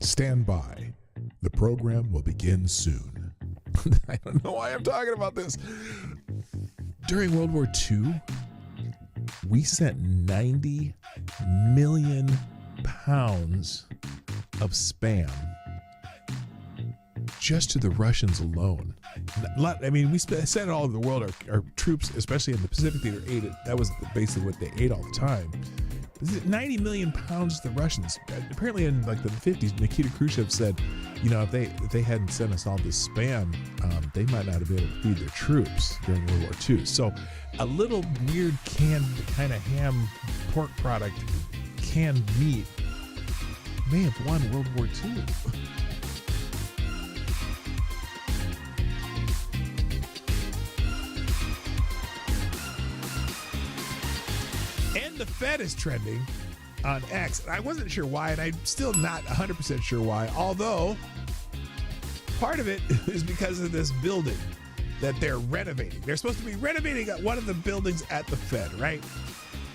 Stand by. The program will begin soon. I don't know why I'm talking about this. During World War II, we sent 90 million pounds of spam just to the Russians alone. I mean, we sent it all over the world. Our troops, especially in the Pacific Theater, ate it. That was basically what they ate all the time. 90 million pounds to the Russians. Apparently in like the 50s, Nikita Khrushchev said, you know, if they hadn't sent us all this spam, they might not have been able to feed their troops during World War II. So a little weird canned kind of ham pork product, canned meat, may have won World War II. And the Fed is trending on X. I wasn't sure why, and I'm still not 100% sure why, although part of it is because of this building that they're renovating. They're supposed to be renovating one of the buildings at the Fed, right?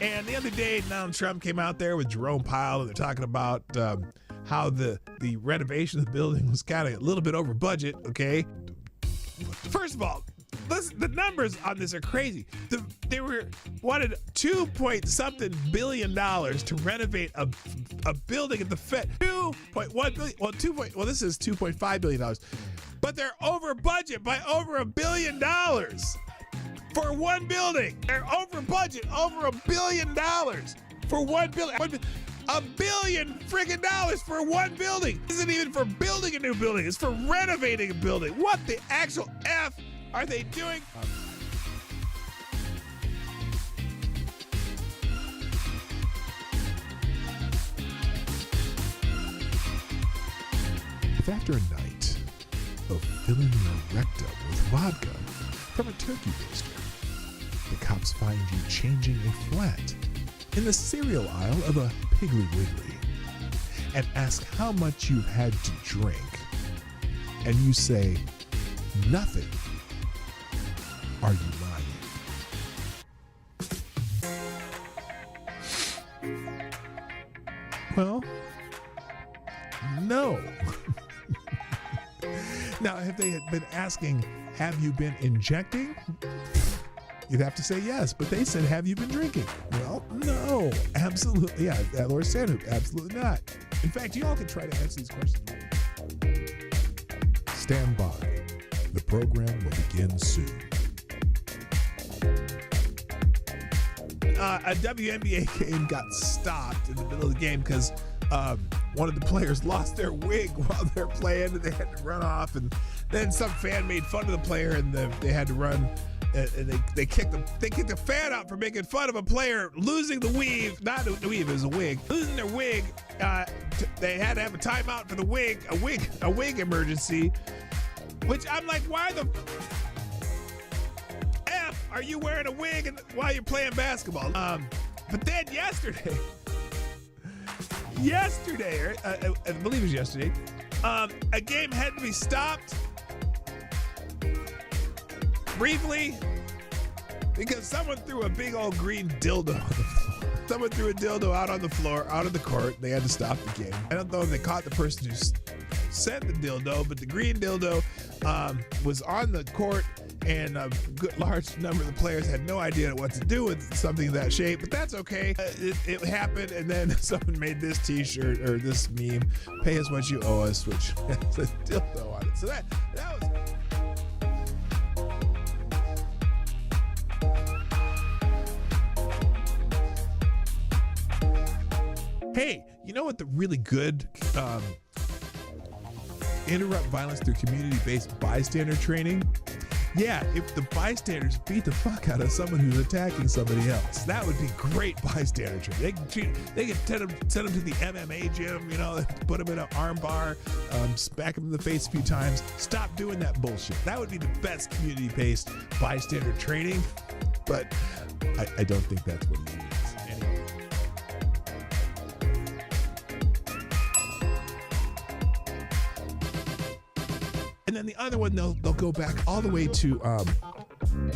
And the other day, Donald Trump came out there with Jerome Powell, and they're talking about how the renovation of the building was kind of a little bit over budget, okay? First of all, listen, the numbers on this are crazy. They wanted $2-point-something billion to renovate a building at the Fed. $2.1 billion. Well, this is $2.5 billion. But they're over budget by over $1 billion for one building. They're over budget over $1 billion for one building. $1 billion friggin' dollars for one building. This isn't even for building a new building. It's for renovating a building. What the actual F are they doing? If after a night of filling your rectum with vodka from a turkey baster, the cops find you changing a flat in the cereal aisle of a Piggly Wiggly and ask how much you've had to drink, and you say nothing, are you lying? Well, no. Now, if they had been asking, have you been injecting? You'd have to say yes, but they said, have you been drinking? Well, no, absolutely. Yeah, Lord Stanhope, absolutely not. In fact, you all can try to answer these questions. Stand by. The program will begin soon. A WNBA game got stopped in the middle of the game because one of the players lost their wig while they're playing, and they had to run off. And then some fan made fun of the player, and they had to run. And they kicked the fan out for making fun of a player losing the weave. Not the weave, it was a wig. Losing their wig. They had to have a timeout for the wig, a wig emergency. Which I'm like, why the F are you wearing a wig while you're playing basketball? But then yesterday, I believe it was yesterday, a game had to be stopped briefly because someone threw a big old green dildo on the floor. Someone threw a dildo out on the floor, out of the court. They had to stop the game. I don't know if they caught the person who sent the dildo, but the green dildo was on the court, and a good large number of the players had no idea what to do with something of that shape, but that's okay. It happened, and then someone made this t-shirt or this meme, pay us what you owe us, which has a dildo on it. So that was... Hey, you know what the really good interrupt violence through community-based bystander training? Yeah, if the bystanders beat the fuck out of someone who's attacking somebody else, that would be great bystander training. They could send them to the MMA gym, you know, put them in an arm bar, smack them in the face a few times. Stop doing that bullshit. That would be the best community-based bystander training, but I don't think that's what he means. Anyway. And then the other one, they'll go back all the way to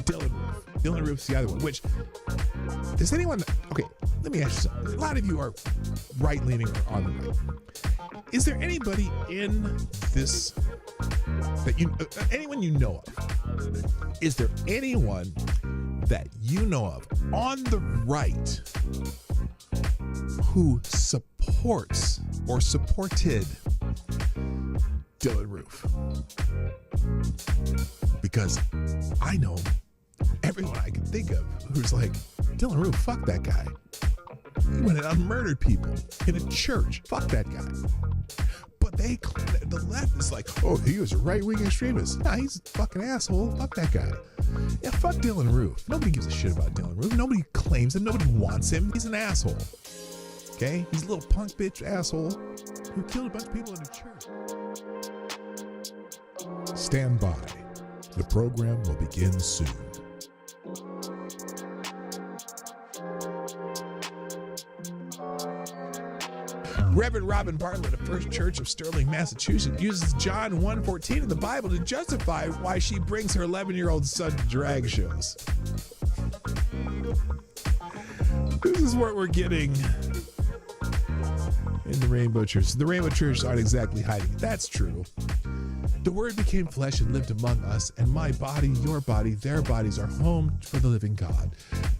Dylan Roof. Dylan Roof's the other one, which Is anyone, okay, let me ask you something. A lot of you are right-leaning or on the right. Is there anybody in this, that you, anyone you know of? Is there anyone that you know of on the right who supports or supported Dylan Roof? Because I know everyone I can think of who's like, Dylan Roof, fuck that guy. He went out and murdered people in a church. Fuck that guy. But the left is like, oh, he was a right-wing extremist. Nah, he's a fucking asshole. Fuck that guy. Yeah, fuck Dylan Roof. Nobody gives a shit about Dylan Roof. Nobody claims him. Nobody wants him. He's an asshole. Okay? He's a little punk bitch asshole who killed a bunch of people in a church. Stand by. The program will begin soon. Reverend Robin Bartlett of First Church of Sterling, Massachusetts, uses John 1:14 in the Bible to justify why she brings her 11-year-old son to drag shows. This is what we're getting in the Rainbow Church. The Rainbow Church aren't exactly hiding. That's true. The Word became flesh and lived among us, and my body, your body, their bodies are home for the living God.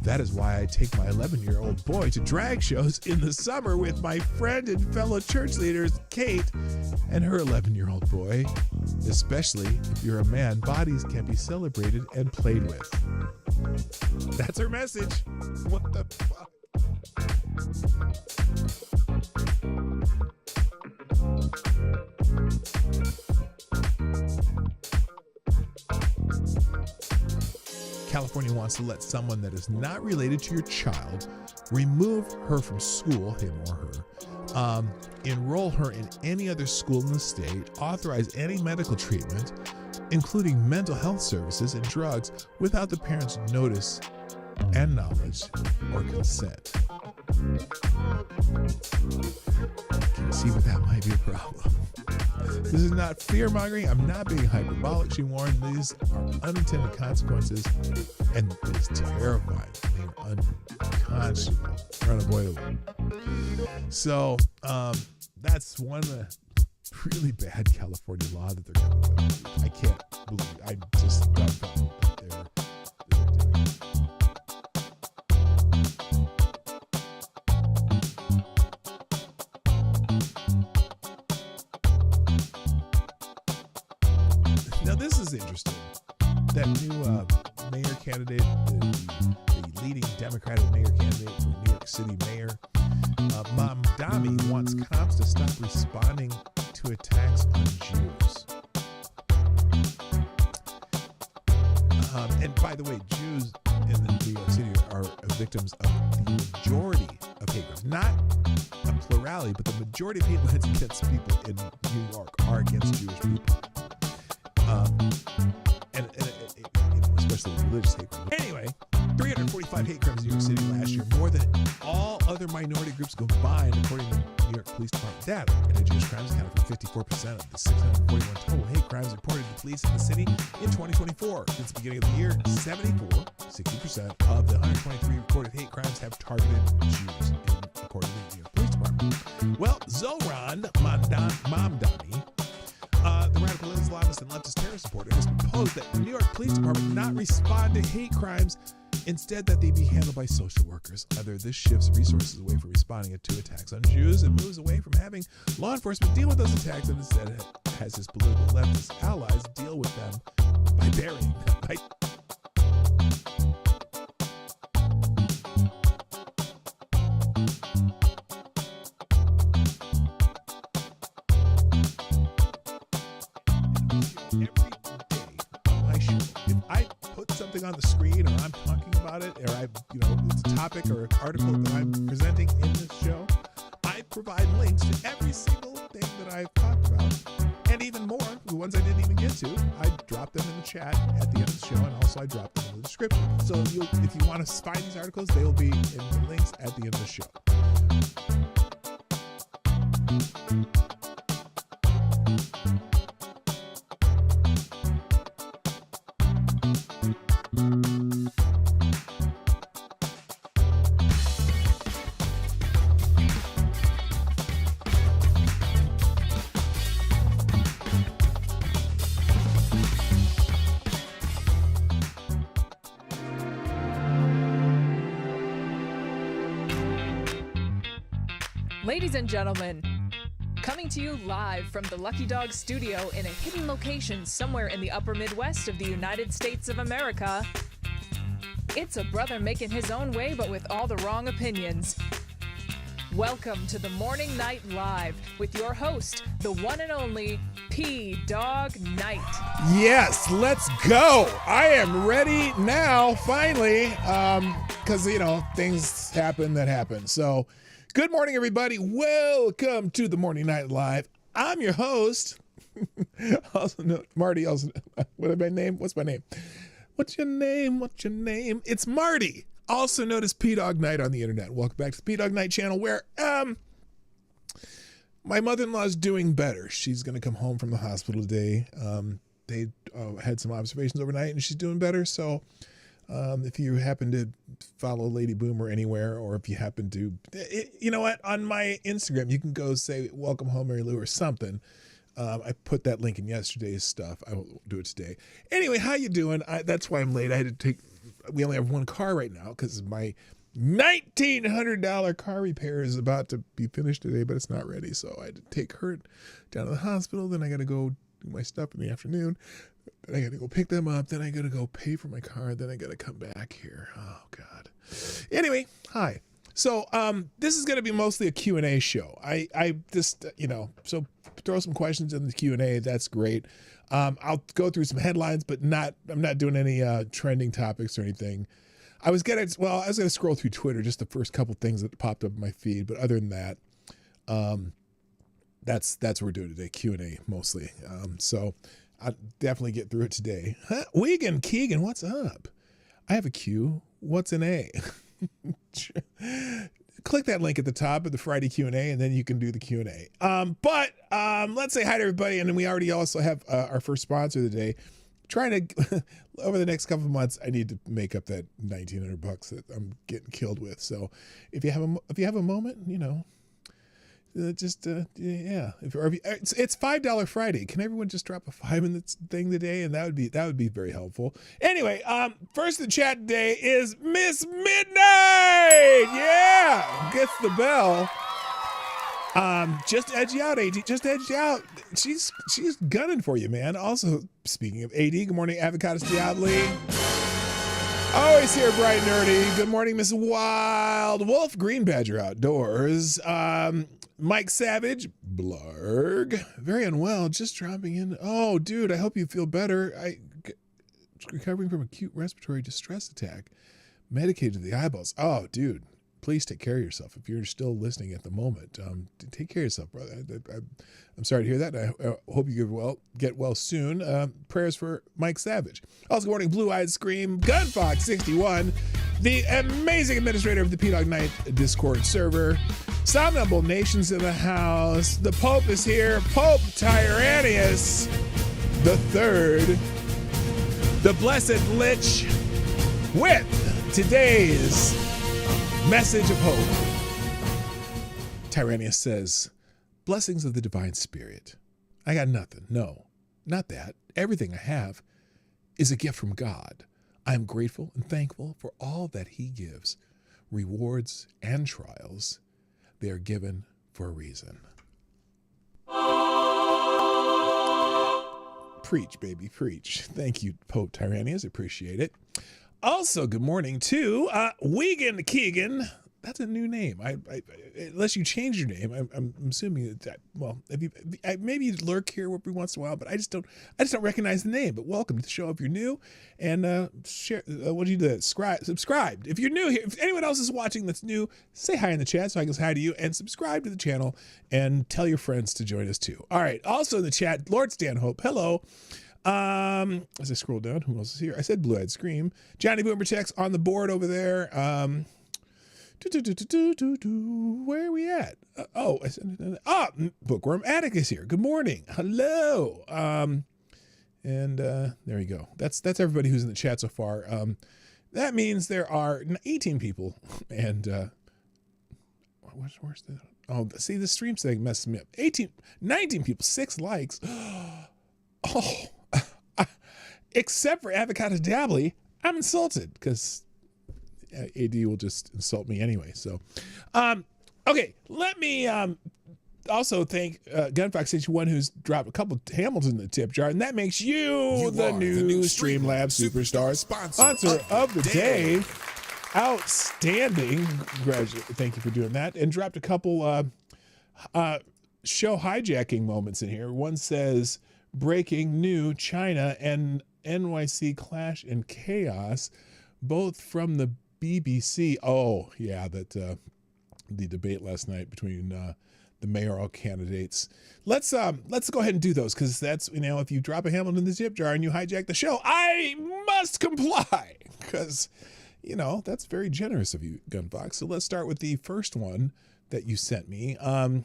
That is why I take my 11-year-old boy to drag shows in the summer with my friend and fellow church leaders, Kate, and her 11-year-old boy. Especially if you're a man, bodies can be celebrated and played with. That's her message. What the fuck? California wants to let someone that is not related to your child remove her from school, him or her, enroll her in any other school in the state, authorize any medical treatment, including mental health services and drugs, without the parent's notice and knowledge or consent. Can you see what that might be a problem? This is not fear-mongering. I'm not being hyperbolic, she warned. These are unintended consequences, and it is terrifying. They are unconscionable or unavoidable. So that's one really bad California law that they're going to do. I can't believe it. I'm just dumbfounded that they're doing it. Now this is interesting. That new mayor candidate, the leading Democratic mayor candidate for New York City mayor, Damme, wants cops to stop responding to attacks on Jews. And by the way, Jews in the New York City are victims of the majority of hate crimes. Not a plurality, but the majority of hate crimes against people in New York are against Jewish people. And especially religious hate crimes. Anyway, 345 hate crimes in New York City last year, more than all other minority groups combined, according to New York Police Department data. Anti-Jewish crimes accounted for 54% of the 641 total hate crimes reported to police in the city in 2024. Since the beginning of the year, 60% of the 123 reported hate crimes have targeted Jews, according to the New York Police Department. Well, Zohran Mamdani, the radical Islamist and leftist terrorist supporter, has proposed that the New York Police Department not respond to hate crimes, instead that they be handled by social workers. Either this shifts resources away from responding to attacks on Jews and moves away from having law enforcement deal with those attacks, and instead has his political leftist allies deal with them by burying them. Every day on my show, if I put something on the screen or I'm talking about it, or it's a topic or an article that I'm presenting in this show, I provide links to every single thing that I've talked about, and even more, the ones I didn't even get to. I drop them in the chat at the end of the show, and also I drop them in the description. So if you want to find these articles, they will be in the links at the end of the show. Ladies and gentlemen, coming to you live from the Lucky Dog studio in a hidden location somewhere in the upper Midwest of the United States of America, it's a brother making his own way but with all the wrong opinions. Welcome to the Morning Night Live with your host, the one and only Dawg Knight. Yes, let's go. I am ready now, finally, because, things happen that happen. So, good morning, everybody. Welcome to the Morning Night Live. I'm your host, Marty. What's my name? What's your name? It's Marty, also known as Dawg Knight on the internet. Welcome back to the Dawg Knight Channel, where my mother-in-law is doing better. She's going to come home from the hospital today. They had some observations overnight, and she's doing better. So if you happen to follow Lady Boomer anywhere, or if you happen to, you know what, on my Instagram, you can go say, welcome home, Mary Lou, or something. I put that link in yesterday's stuff. I will do it today. Anyway, how you doing? That's why I'm late. We only have one car right now because my $1,900 car repair is about to be finished today, but it's not ready. So I had to take her down to the hospital. Then I got to go do my stuff in the afternoon. Then I got to go pick them up. Then I got to go pay for my car. Then I got to come back here. Oh, God. Anyway, hi. So this is going to be mostly a Q&A show. I just, so throw some questions in the Q&A. That's great. I'll go through some headlines, but I'm not doing any trending topics or anything. I was going to scroll through Twitter, just the first couple things that popped up in my feed. But other than that, that's what we're doing today, Q&A mostly. So I'll definitely get through it today. Huh? Wigan Keegan, what's up? I have a Q. What's an A? Click that link at the top of the Friday Q&A, and then you can do the Q&A. But let's say hi to everybody, and then we already also have our first sponsor of the day. Trying to over the next couple of months, I need to make up that $1,900 that I'm getting killed with. So if you have a moment, it's $5 Friday. Can everyone just drop a 5-minute thing today? And that would be very helpful. Anyway, first in the chat today is Miss Midnight. Yeah, gets the bell. Just edge you out, AD. Just edge you out. She's gunning for you, man. Also, speaking of AD, good morning, Avocados Diabli. Always here, bright and early. Good morning, Miss Wild Wolf, Green Badger Outdoors. Mike Savage, Blarg, very unwell, just dropping in. Oh, dude, I hope you feel better. Recovering from acute respiratory distress attack, medicated to the eyeballs. Oh, dude. Please take care of yourself. If you're still listening at the moment, take care of yourself, brother. I'm sorry to hear that. I hope you get well soon. Prayers for Mike Savage. Also, good morning, Blue Eyed Scream, Gunfox61, the amazing administrator of the PDawgKnight Discord server. Somnambull Nation's in the house. The Pope is here. Pope Tyrannius the Third, the Blessed Lich, with today's message of hope. Tyrannius says, blessings of the divine spirit. I got nothing. No, not that. Everything I have is a gift from God. I am grateful and thankful for all that he gives. Rewards and trials, they are given for a reason. Preach, baby, preach. Thank you, Pope Tyrannius. Appreciate it. Also, good morning to Wigan Keegan. That's a new name. I unless you change your name, I'm assuming that. Well, maybe you lurk here every once in a while, but I just don't recognize the name. But welcome to the show if you're new, and share. What do you do? Subscribe if you're new here. If anyone else is watching that's new, say hi in the chat so I can say hi to you, and subscribe to the channel and tell your friends to join us too. All right. Also in the chat, Lord Stanhope. Hello. As I scroll down, who else is here? I said Blue Eyed Scream. Johnny Boomer Checks on the board over there. Where are we at? Bookworm Attic is here. Good morning. Hello. And there you go. That's everybody who's in the chat so far. That means there are 18 people. And where's the? Oh, see, the stream setting messed me up. 19 people, 6 likes. Oh. Except for Avocado Dabbly, I'm insulted because AD will just insult me anyway. So, Okay, let me also thank Gunfox61 who's dropped a couple Hamiltons in the tip jar, and that makes you the new Streamlabs Superstar sponsor of the day. Outstanding. Thank you for doing that. And dropped a couple show hijacking moments in here. One says, breaking new, China and NYC clash and chaos, both from the BBC. Oh, yeah, that the debate last night between the mayoral candidates. Let's go ahead and do those, because that's, you know, if you drop a Hamilton in the tip jar and you hijack the show, I must comply, because, you know, that's very generous of you, Gunfox. So let's start with the first one that you sent me. There's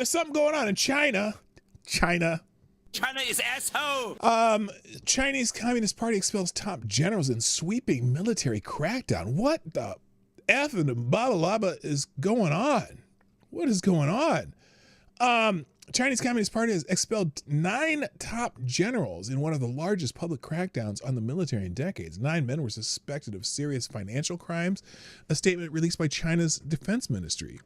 something going on in China. China is asshole. Chinese Communist Party expels top generals in sweeping military crackdown. What the F and the Babalaba is going on? What is going on? Chinese Communist Party has expelled 9 top generals in one of the largest public crackdowns on the military in decades. 9 men were suspected of serious financial crimes, a statement released by China's defense ministry.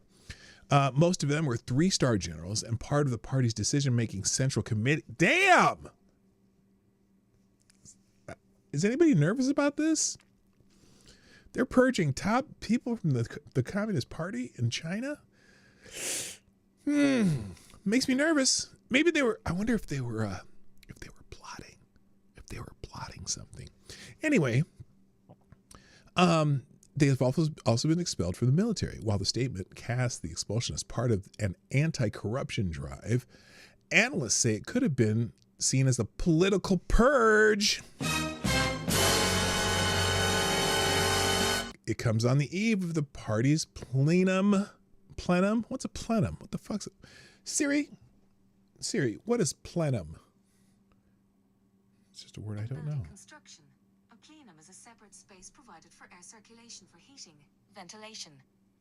Most of them were 3-star generals and part of the party's decision-making central committee. Damn! Is anybody nervous about this? They're purging top people from the Communist Party in China? Makes me nervous. Maybe they were, I wonder if they were plotting something. Anyway, they have also been expelled from the military. While the statement casts the expulsion as part of an anti-corruption drive, analysts say it could have been seen as a political purge. It comes on the eve of the party's plenum. Plenum? What's a plenum? What the fuck's it? Siri, what is plenum? It's just a word I don't know. Construction. A plenum is a separate space provided for air circulation for heating, ventilation,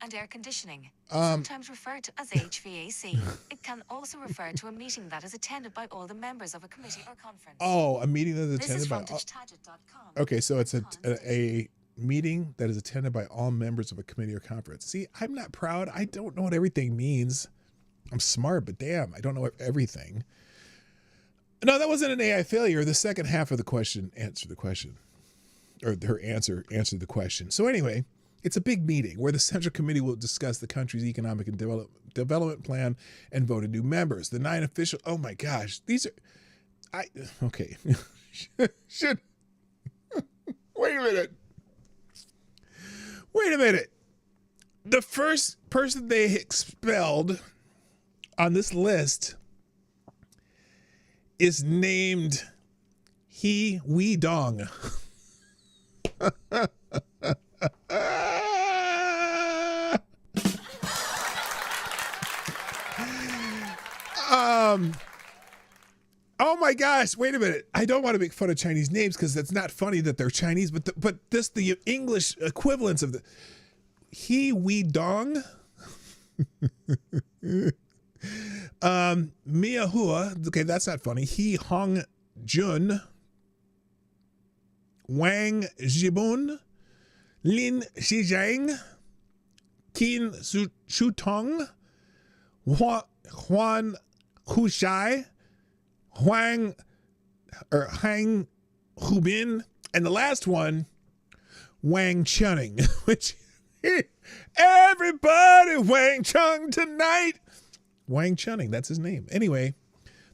and air conditioning. Sometimes referred to as HVAC. It can also refer to a meeting that is attended by all the members of a committee or conference. Oh, a meeting that is attended by all... Okay, so it's a meeting that is attended by all members of a committee or conference. See, I'm not proud. I don't know what everything means. I'm smart, but damn, I don't know everything. No, that wasn't an AI failure. The second half of the question answered the question. Or her answer answered the question. So anyway, it's a big meeting where the Central Committee will discuss the country's economic and development plan and vote in new members. The 9 official, oh my gosh, these are, okay. Shit. Wait a minute. The first person they expelled on this list is named He Wee Dong. Oh my gosh, wait a minute. I don't want to make fun of Chinese names because that's not funny that they're Chinese, but the English equivalents of the He Wee Dong. Mia Hua, okay, that's not funny. He Hong Jun, Wang Jibun, Lin Xizhang, Qin Shutong, Huan Hushai, Hang Hubin, and the last one, Wang Chunning, which everybody Wang Chung tonight. Wang Chunning, that's his name. Anyway,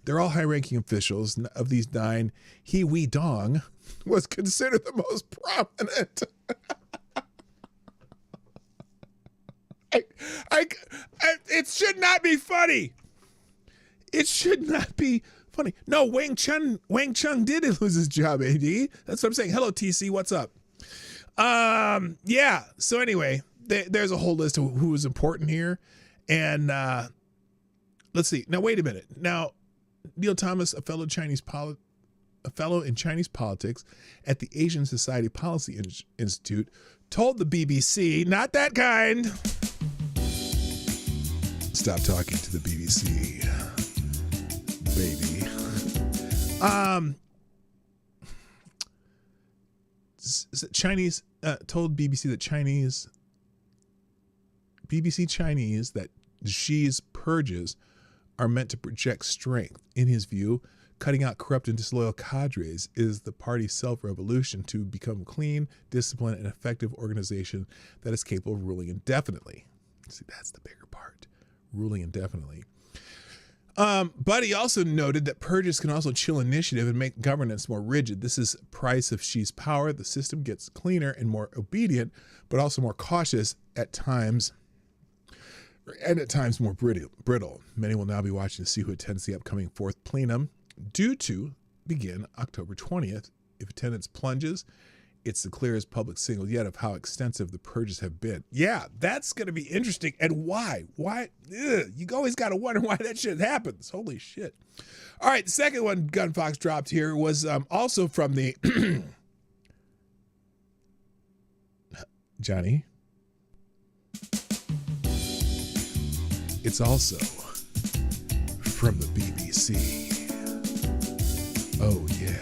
they're all high-ranking officials. Of these 9, He Wee Dong was considered the most prominent. It should not be funny. It should not be funny. No, Wang Chung did lose his job, AD. That's what I'm saying. Hello, TC. What's up? Yeah. So anyway, there's a whole list of who is important here. And let's see. Now, wait a minute. Now, Neil Thomas, a fellow in Chinese politics at the Asian Society Policy Institute, told the BBC, not that kind. Stop talking to the BBC, baby. Chinese told BBC that Chinese BBC Chinese that Xi's purges are meant to project strength. In his view, cutting out corrupt and disloyal cadres is the party's self-revolution to become clean, disciplined, and effective organization that is capable of ruling indefinitely. See, that's the bigger part, ruling indefinitely. But he also noted that purges can also chill initiative and make governance more rigid. This is price of Xi's power. The system gets cleaner and more obedient, but also more cautious at times, and at times more brittle. Many will now be watching to see who attends the upcoming fourth plenum, due to begin October 20th. If attendance plunges, it's the clearest public signal yet of how extensive the purges have been. Yeah, that's going to be interesting. And why? Why? You always got to wonder why that shit happens. Holy shit. All right, the second one Gunfox dropped here was also from the... Johnny? It's also from the BBC. Oh, yeah.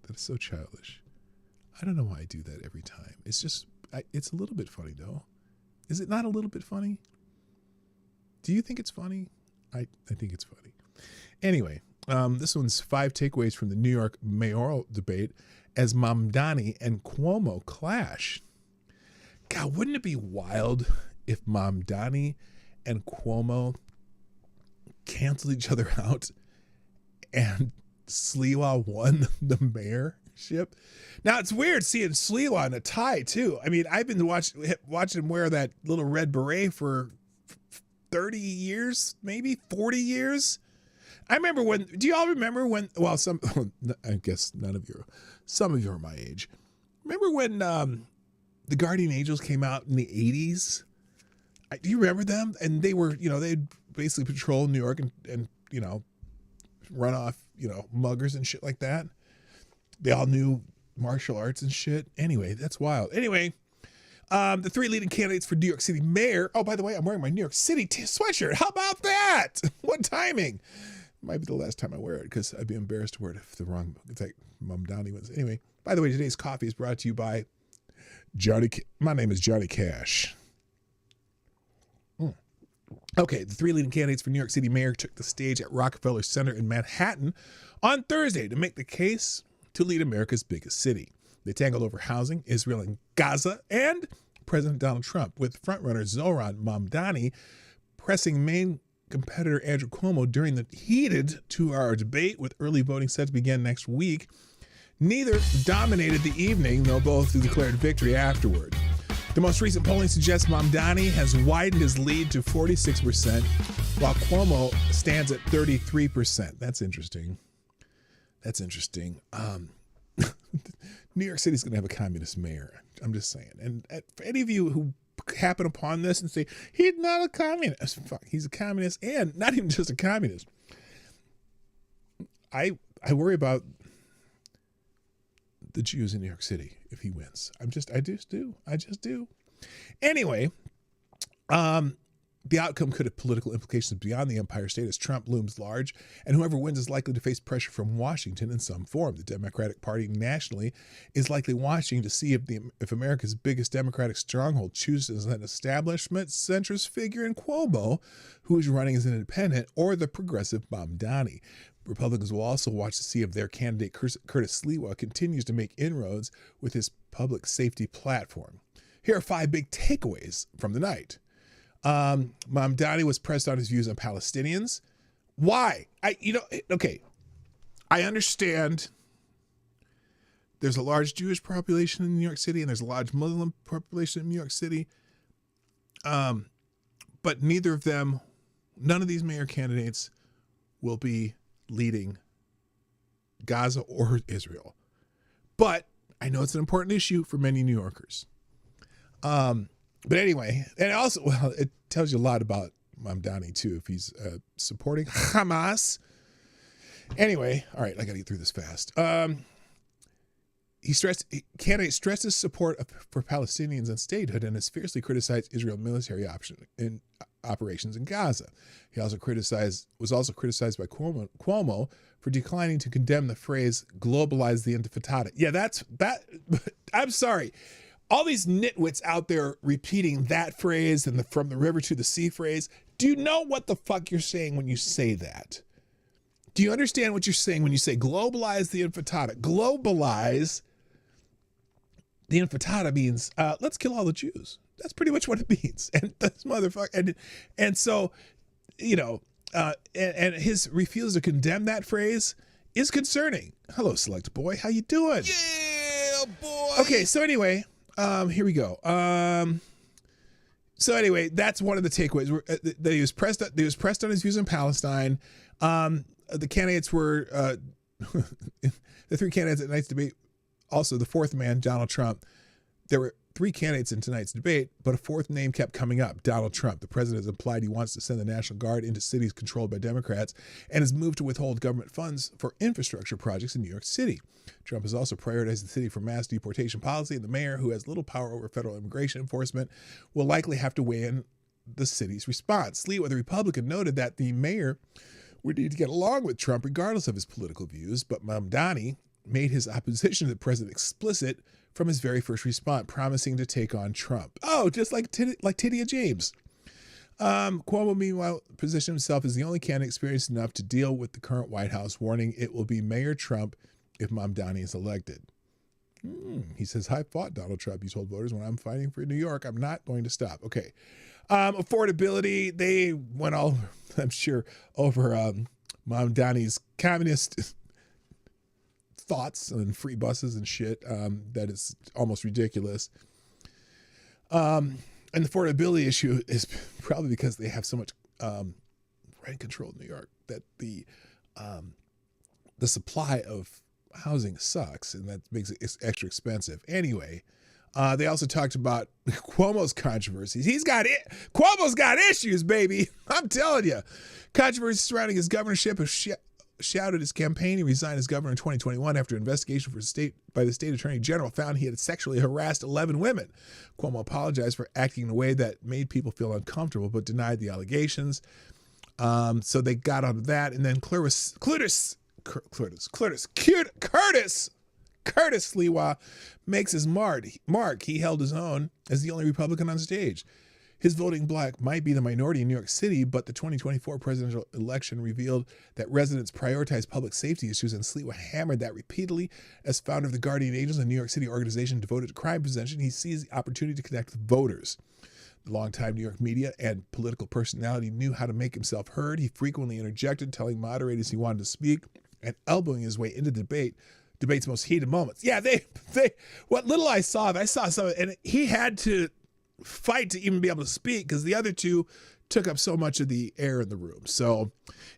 That is so childish. I don't know why I do that every time. It's just, it's a little bit funny, though. Is it not a little bit funny? Do you think it's funny? I think it's funny. Anyway, this one's 5 takeaways from the New York mayoral debate as Mamdani and Cuomo clash. God, wouldn't it be wild if Mamdani and Cuomo canceled each other out and Sliwa won the mayorship? Now, it's weird seeing Sliwa in a tie, too. I mean, I've been watching him wear that little red beret for 30 years, maybe 40 years. I remember when, do you all remember when, well, I guess none of you, some of you are my age. Remember when the Guardian Angels came out in the 80s? Do you remember them? And they were, they'd basically patrol New York and run off, muggers and shit like that. They all knew martial arts and shit. Anyway, that's wild. Anyway, the 3 leading candidates for New York City mayor. Oh, by the way, I'm wearing my New York City sweatshirt. How about that? What timing? Might be the last time I wear it because I'd be embarrassed to wear it if like Mamdani wins. Anyway, by the way, today's coffee is brought to you by Johnny. My name is Johnny Cash. Okay, the 3 leading candidates for New York City mayor took the stage at Rockefeller Center in Manhattan on Thursday to make the case to lead America's biggest city. They tangled over housing, Israel and Gaza, and President Donald Trump, with frontrunner Zohran Mamdani pressing main competitor Andrew Cuomo during the heated 2-hour debate, with early voting set to begin next week. Neither dominated the evening, though both declared victory afterward. The most recent polling suggests Mamdani has widened his lead to 46%, while Cuomo stands at 33%. That's interesting. New York City's going to have a communist mayor. I'm just saying. And for any of you who happen upon this and say, he's not a communist. Fuck, he's a communist, and not even just a communist. I worry about the Jews in New York City if he wins. I just do. Anyway, the outcome could have political implications beyond the Empire State as Trump looms large, and whoever wins is likely to face pressure from Washington in some form. The Democratic Party nationally is likely watching to see if America's biggest Democratic stronghold chooses an establishment centrist figure in Cuomo, who is running as an independent, or the progressive Mamdani. Republicans will also watch to see if their candidate Curtis Sliwa continues to make inroads with his public safety platform. Here are 5 big takeaways from the night. Mamdani was pressed on his views on Palestinians. Why? I understand there's a large Jewish population in New York City and there's a large Muslim population in New York City. But none of these mayor candidates will be leading Gaza or Israel. But I know it's an important issue for many New Yorkers. But anyway, and also, well, it tells you a lot about Mamdani too, if he's supporting Hamas. Anyway, all right, I got to get through this fast. Candidate stresses support for Palestinians and statehood and has fiercely criticized Israel's military operations in Gaza. He also was also criticized by Cuomo for declining to condemn the phrase "globalize the intifada." Yeah, that. I'm sorry. all these nitwits out there repeating that phrase and the from the river to the sea phrase. Do you know what the fuck you're saying when you say that? Do you understand what you're saying when you say globalize the intifada? Globalize the intifada means let's kill all the Jews. That's pretty much what it means. And this motherfucker, and so, you know, and his refusal to condemn that phrase is concerning. Hello, Select Boy, how you doing? Yeah, boy. Okay, so anyway, here we go. So anyway, that's one of the takeaways that he was pressed. He was pressed on his views in Palestine. The candidates were the three candidates at tonight's debate. Also, the fourth man, Donald Trump. There were three candidates in tonight's debate, but a fourth name kept coming up, Donald Trump. The president has implied he wants to send the National Guard into cities controlled by Democrats and has moved to withhold government funds for infrastructure projects in New York City. Trump has also prioritized the city for mass deportation policy, and the mayor, who has little power over federal immigration enforcement, will likely have to weigh in the city's response. Sliwa, the Republican, noted that the mayor would need to get along with Trump regardless of his political views, but Mamdani made his opposition to the president explicit from his very first response, promising to take on Trump. Oh, just like Tidia James. Cuomo, meanwhile, positioned himself as the only candidate experienced enough to deal with the current White House, warning it will be Mayor Trump if Mamdani is elected. He says, I fought Donald Trump. He told voters, when I'm fighting for New York, I'm not going to stop. Okay. Affordability, they went all, I'm sure, over Mamdani's communist thoughts on free buses and shit. That is almost ridiculous. And the affordability issue is probably because they have so much rent control in New York that the supply of housing sucks, and that makes it extra expensive. Anyway, they also talked about Cuomo's controversies. Cuomo's got issues, baby. I'm telling you. Controversies surrounding his governorship have shouted his campaign. He resigned as governor in 2021 after an investigation by the state attorney general found he had sexually harassed 11 women. Cuomo apologized for acting in a way that made people feel uncomfortable, but denied the allegations. So they got onto that, and then Curtis Sliwa makes his mark. He held his own as the only Republican on stage. His voting bloc might be the minority in New York City, but the 2024 presidential election revealed that residents prioritize public safety issues, and Sliwa hammered that repeatedly. As founder of the Guardian Angels, a New York City organization devoted to crime prevention, he sees the opportunity to connect with voters. The longtime New York media and political personality knew how to make himself heard. He frequently interjected, telling moderators he wanted to speak and elbowing his way into debate's most heated moments. Yeah, they what little I saw some, and he had to fight to even be able to speak because the other two took up so much of the air in the room. So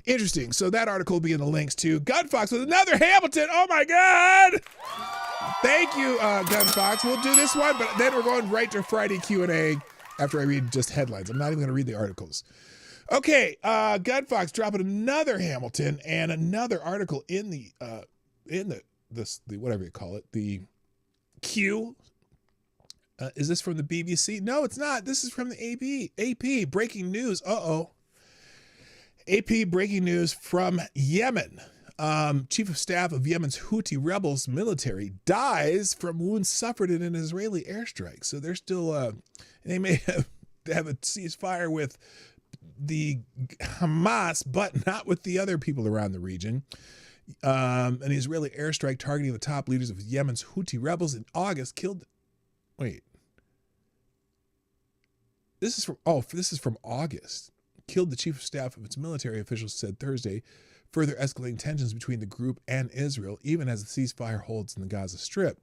interesting. So that article will be in the links too. Gunfox with another Hamilton. Oh my God. Thank you, Gunfox. We'll do this one, but then we're going right to Friday Q&A after I read just headlines. I'm not even going to read the articles. Okay, Gunfox dropping another Hamilton and another article in the whatever you call it, the Q. Is this from the BBC? No, it's not. This is from the AP. Breaking news. AP breaking news from Yemen. Chief of Staff of Yemen's Houthi rebels military dies from wounds suffered in an Israeli airstrike. So they're still, they may have a ceasefire with the Hamas, but not with the other people around the region. An Israeli airstrike targeting the top leaders of Yemen's Houthi rebels in August killed. Wait. This is from August. Killed the chief of staff of its military officials, said Thursday, further escalating tensions between the group and Israel, even as the ceasefire holds in the Gaza Strip.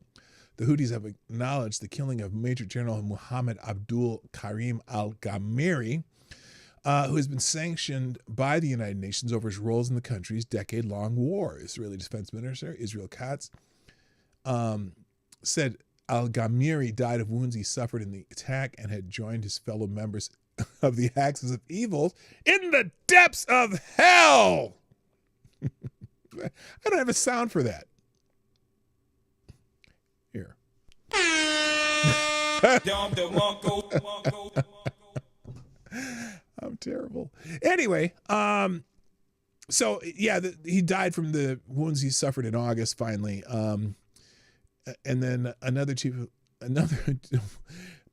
The Houthis have acknowledged the killing of Major General Muhammad Abdul Karim al-Ghamiri, who has been sanctioned by the United Nations over his roles in the country's decade-long war. Israeli Defense Minister Israel Katz said al-Ghamiri died of wounds he suffered in the attack and had joined his fellow members of the axis of evil in the depths of hell. I don't have a sound for that. Here. I'm terrible. Anyway, so yeah, he died from the wounds he suffered in August finally. And then another chief another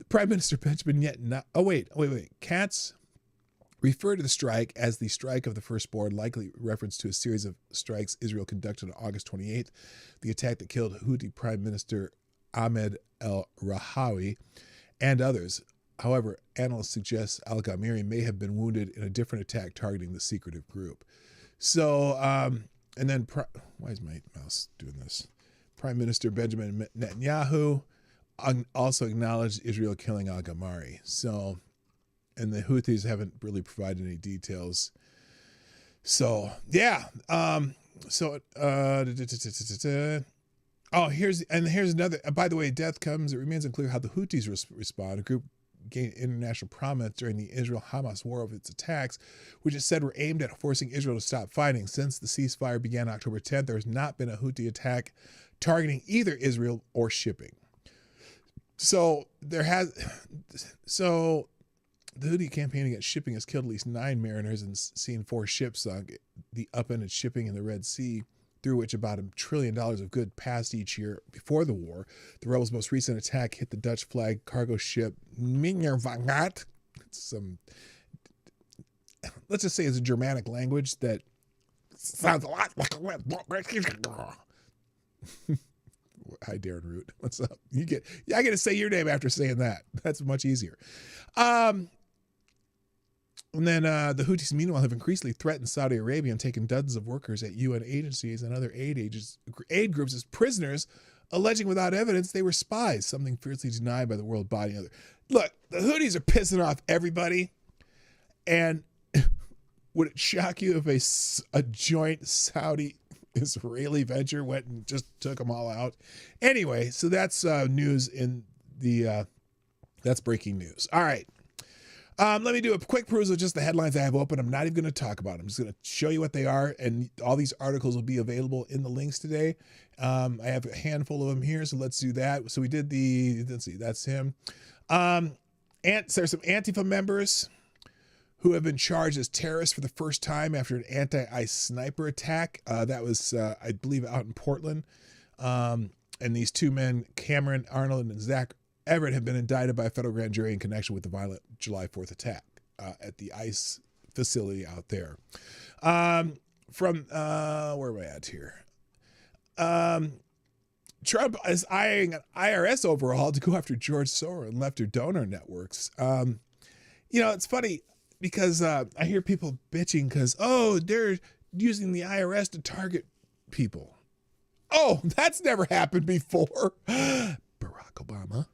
Prime Minister Benjamin Netanyahu. Oh, wait. Katz referred to the strike as the strike of the firstborn, likely reference to a series of strikes Israel conducted on August 28th, the attack that killed Houthi Prime Minister Ahmed el-Rahawi and others. However, analysts suggest al-Ghamiri may have been wounded in a different attack targeting the secretive group. So, and then, why is my mouse doing this? Prime Minister Benjamin Netanyahu also acknowledged Israel killing al-Ghamari. So, and the Houthis haven't really provided any details. So, yeah. Here's another. By the way, death comes. It remains unclear how the Houthis respond. A group gained international prominence during the Israel-Hamas war of its attacks, which it said were aimed at forcing Israel to stop fighting. Since the ceasefire began October 10th, there has not been a Houthi attack targeting either Israel or shipping. So the Houthi campaign against shipping has killed at least 9 mariners and seen 4 ships sunk. The upended shipping in the Red Sea, through which about $1 trillion of goods passed each year before the war. The rebels' most recent attack hit the Dutch flag cargo ship Mingervaart. Let's just say it's a Germanic language that sounds a lot like Hi, Darren Root. What's up? I get to say your name after saying that. That's much easier. And then the Houthis, meanwhile, have increasingly threatened Saudi Arabia and taken dozens of workers at UN agencies and other aid groups as prisoners, alleging without evidence they were spies, something fiercely denied by the world body. Look, the Houthis are pissing off everybody. And would it shock you if a joint Saudi-Israeli venture went and just took them all out? Anyway, so that's news in the, that's breaking news. All right. Let me do a quick perusal of just the headlines I have open. I'm not even going to talk about them. I'm just going to show you what they are, and all these articles will be available in the links today. I have a handful of them here, so let's do that. So we did let's see, that's him. There's some Antifa members who have been charged as terrorists for the first time after an anti-ICE sniper attack. That was, I believe, out in Portland. And these 2 men, Cameron Arnold and Zach Everett, have been indicted by a federal grand jury in connection with the violent July 4th attack at the ICE facility out there. Where am I at here? Trump is eyeing an IRS overhaul to go after George Soros and left donor networks. It's funny because I hear people bitching because, they're using the IRS to target people. Oh, that's never happened before. Barack Obama.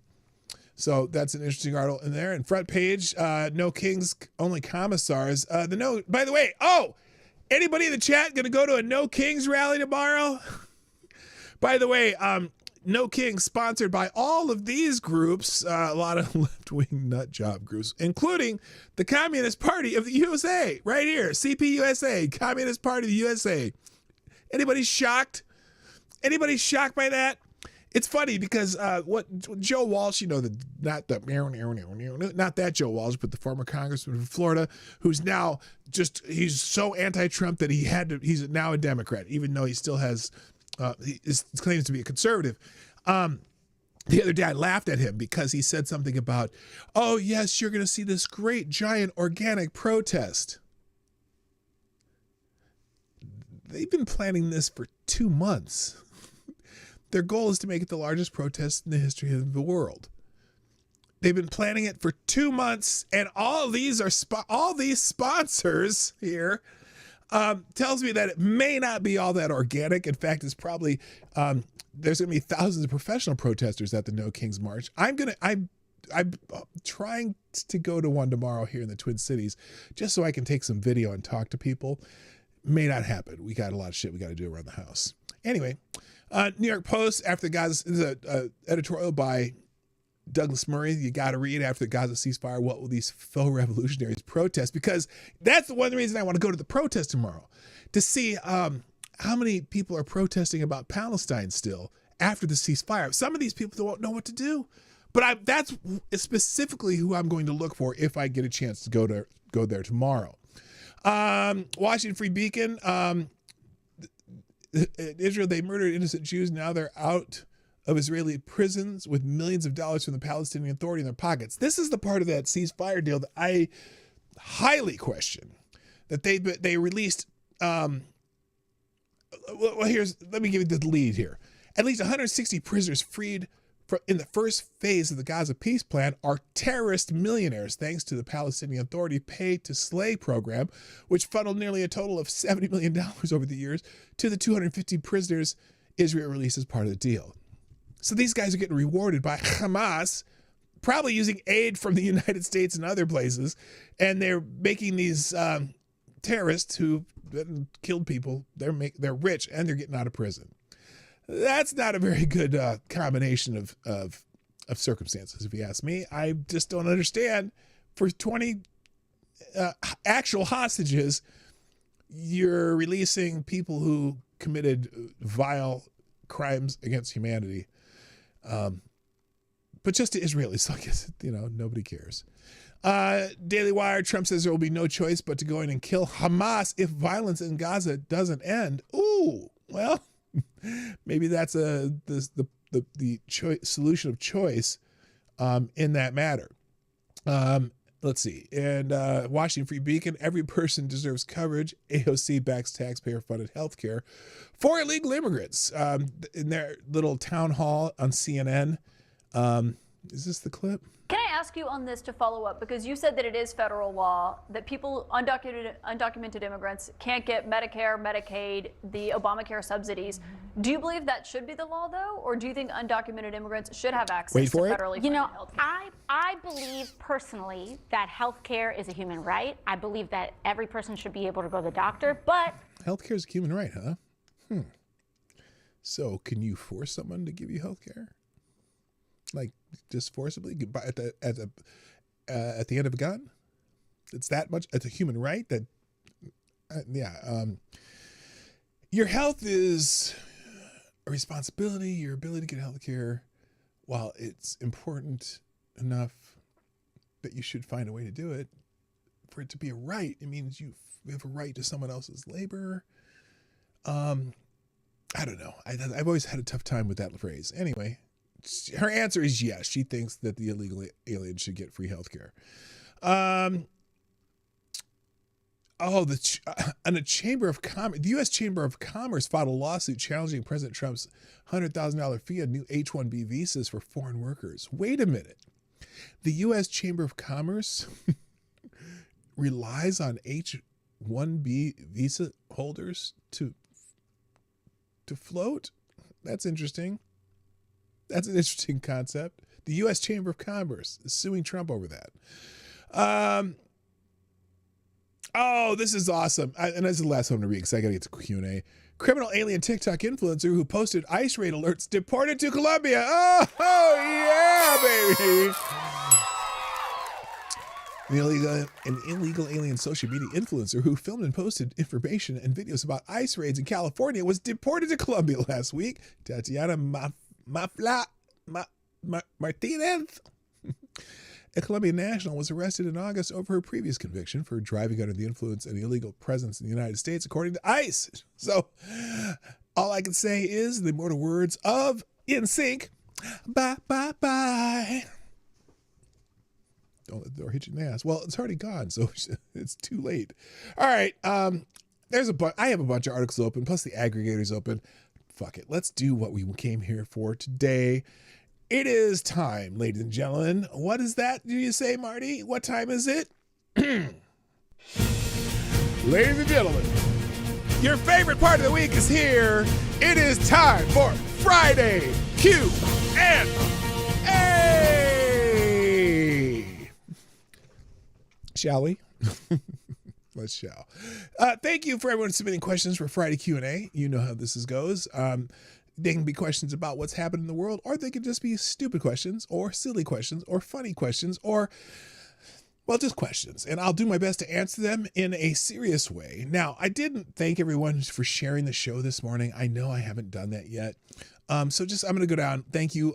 So that's an interesting article in there. And front page, no kings, only commissars. By the way, anybody in the chat going to go to a No Kings rally tomorrow? By the way, No Kings sponsored by all of these groups, a lot of left-wing nut job groups, including the Communist Party of the USA, right here, CPUSA, Communist Party of the USA. Anybody shocked? Anybody shocked by that? It's funny because what Joe Walsh, not that Joe Walsh, but the former congressman from Florida, who's now he's so anti-Trump that he's now a Democrat, even though he still has he claims to be a conservative. The other day I laughed at him because he said something about, oh yes, you're going to see this great giant organic protest. They've been planning this for 2 months. Their goal is to make it the largest protest in the history of the world. They've been planning it for 2 months, and all these sponsors here tells me that it may not be all that organic. In fact, it's probably there's going to be thousands of professional protesters at the No Kings March. I'm trying to go to one tomorrow here in the Twin Cities, just so I can take some video and talk to people. May not happen. We got a lot of shit we got to do around the house. Anyway. New York Post, after the Gaza, this is an editorial by Douglas Murray. You got to read after the Gaza ceasefire. What will these faux revolutionaries protest? Because that's the one reason I want to go to the protest tomorrow, to see how many people are protesting about Palestine still after the ceasefire. Some of these people don't know what to do, but that's specifically who I'm going to look for if I get a chance to go there tomorrow. Washington Free Beacon. In Israel, they murdered innocent Jews. Now they're out of Israeli prisons with millions of dollars from the Palestinian Authority in their pockets. This is the part of that ceasefire deal that I highly question. That they released, let me give you the lead here. At least 160 prisoners freed in the first phase of the Gaza peace plan are terrorist millionaires, thanks to the Palestinian Authority pay-to-slay program, which funneled nearly a total of $70 million over the years to the 250 prisoners Israel released as part of the deal. So these guys are getting rewarded by Hamas, probably using aid from the United States and other places, and they're making these terrorists who killed people, they're rich and they're getting out of prison. That's not a very good combination of circumstances, if you ask me. I just don't understand. For 20 actual hostages, you're releasing people who committed vile crimes against humanity. But just to Israelis, so I guess, nobody cares. Daily Wire, Trump says there will be no choice but to go in and kill Hamas if violence in Gaza doesn't end. Ooh, well, maybe that's the solution of choice in that matter. Let's see. And Washington Free Beacon, every person deserves coverage. AOC backs taxpayer-funded health care for illegal immigrants. In their little town hall on CNN. Is this the clip? Can I ask you on this to follow up? Because you said that it is federal law that people, undocumented immigrants, can't get Medicare, Medicaid, the Obamacare subsidies. Do you believe that should be the law, though? Or do you think undocumented immigrants should have access to federally funded health care? I believe personally that health care is a human right. I believe that every person should be able to go to the doctor, but... Health care is a human right, huh? So can you force someone to give you health care? Like just forcibly at the end of a gun? It's that much. It's a human right that, your health is a responsibility. Your ability to get health care, while it's important enough that you should find a way to do it, for it to be a right, it means you have a right to someone else's labor. I don't know. I've always had a tough time with that phrase. Anyway. Her answer is yes. She thinks that the illegal aliens should get free health care. The Chamber of Commerce, the U.S. Chamber of Commerce filed a lawsuit challenging President Trump's $100,000 fee on new H-1B visas for foreign workers. Wait a minute. The U.S. Chamber of Commerce relies on H-1B visa holders to float? That's interesting. That's an interesting concept. The U.S. Chamber of Commerce is suing Trump over that. This is awesome. And this is the last one to read because I got to get to Q&A. Criminal alien TikTok influencer who posted ICE raid alerts deported to Colombia. Oh yeah, baby. An illegal alien social media influencer who filmed and posted information and videos about ICE raids in California was deported to Colombia last week. Tatiana Martinez, a Colombian national, was arrested in August over her previous conviction for driving under the influence and illegal presence in the United States, according to ICE. So all I can say is the immortal words of NSYNC, bye, bye, bye. Don't let the door hit you in the ass. Well, it's already gone, so it's too late. All right. I have a bunch of articles open, plus the aggregator's open. Fuck it. Let's do what we came here for today. It is time, ladies and gentlemen. What is that? Do you say, Marty? What time is it? Ladies and gentlemen, your favorite part of the week is here. It is time for Friday Q&A. Shall we? Let's shall. Thank you for everyone submitting questions for Friday Q&A. You know how this goes. They can be questions about what's happened in the world, or they can just be stupid questions, or silly questions, or funny questions, or, well, just questions. And I'll do my best to answer them in a serious way. Now, I didn't thank everyone for sharing the show this morning. I know I haven't done that yet. So just, I'm going to go down. Thank you,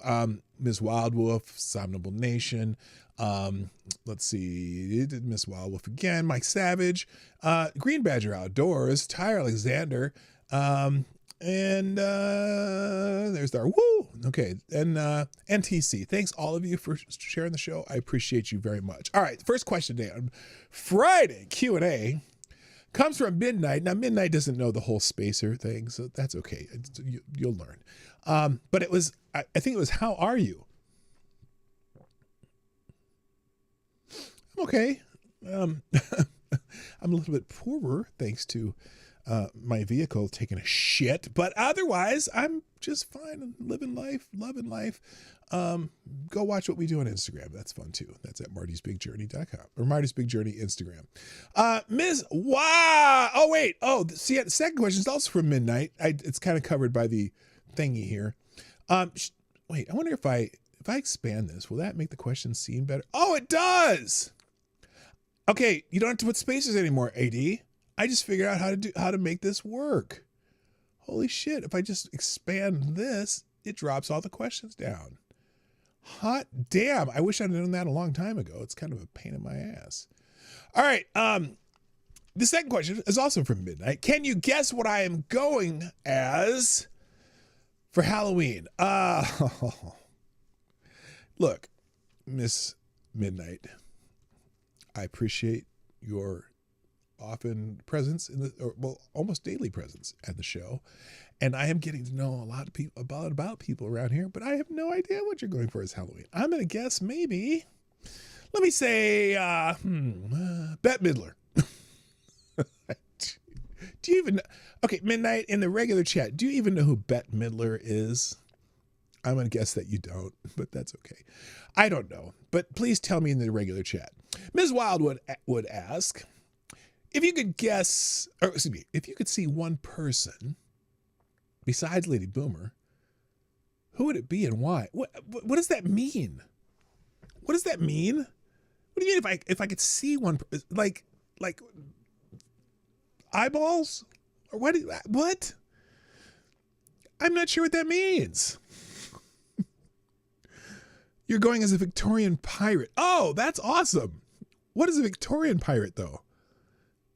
Ms. Wildwolf, Somnable Nation. Let's see, Miss Wildwolf again, Mike Savage, Green Badger Outdoors, Tyre Alexander, And there's our woo. Okay. And NTC, thanks all of you for sharing the show. I appreciate you very much. All right. The first question today on Friday Q&A comes from Midnight. Now, Midnight doesn't know the whole spacer thing, so that's okay. You'll learn. But it was, I think it was, how are you? I'm okay. I'm a little bit poorer thanks to my vehicle taking a shit, but otherwise I'm just fine and living life, loving life. Go watch what we do on Instagram. That's fun too. That's at martysbigjourney.com or Marty's Big Journey Instagram. Ms. Wow. Oh, wait. Oh, see, the second question is also from Midnight. It's kind of covered by the thingy here. Wait, I wonder if I expand this, will that make the question seem better? Oh, it does. Okay. You don't have to put spaces anymore, AD. I just figured out how to make this work. Holy shit. If I just expand this, it drops all the questions down. Hot damn. I wish I'd known that a long time ago. It's kind of a pain in my ass. All right. The second question is also from Midnight. Can you guess what I am going as for Halloween? Look, Miss Midnight, I appreciate your often presence in almost daily presence at the show, and I am getting to know a lot of people about people around here, but I have no idea what you're going for as Halloween. I'm gonna guess maybe, let me say Bette Midler. Do you even know? Okay, Midnight, in the regular chat, do you even know who Bette Midler is? I'm gonna guess that you don't, but that's okay. I don't know, but please tell me in the regular chat. Ms. Wildwood would ask, if you could guess, or excuse me, if you could see one person besides Lady Boomer, who would it be and why? What does that mean? What does that mean? What do you mean if I could see one, like eyeballs? Or what? I'm not sure what that means. You're going as a Victorian pirate. Oh, that's awesome. What is a Victorian pirate though?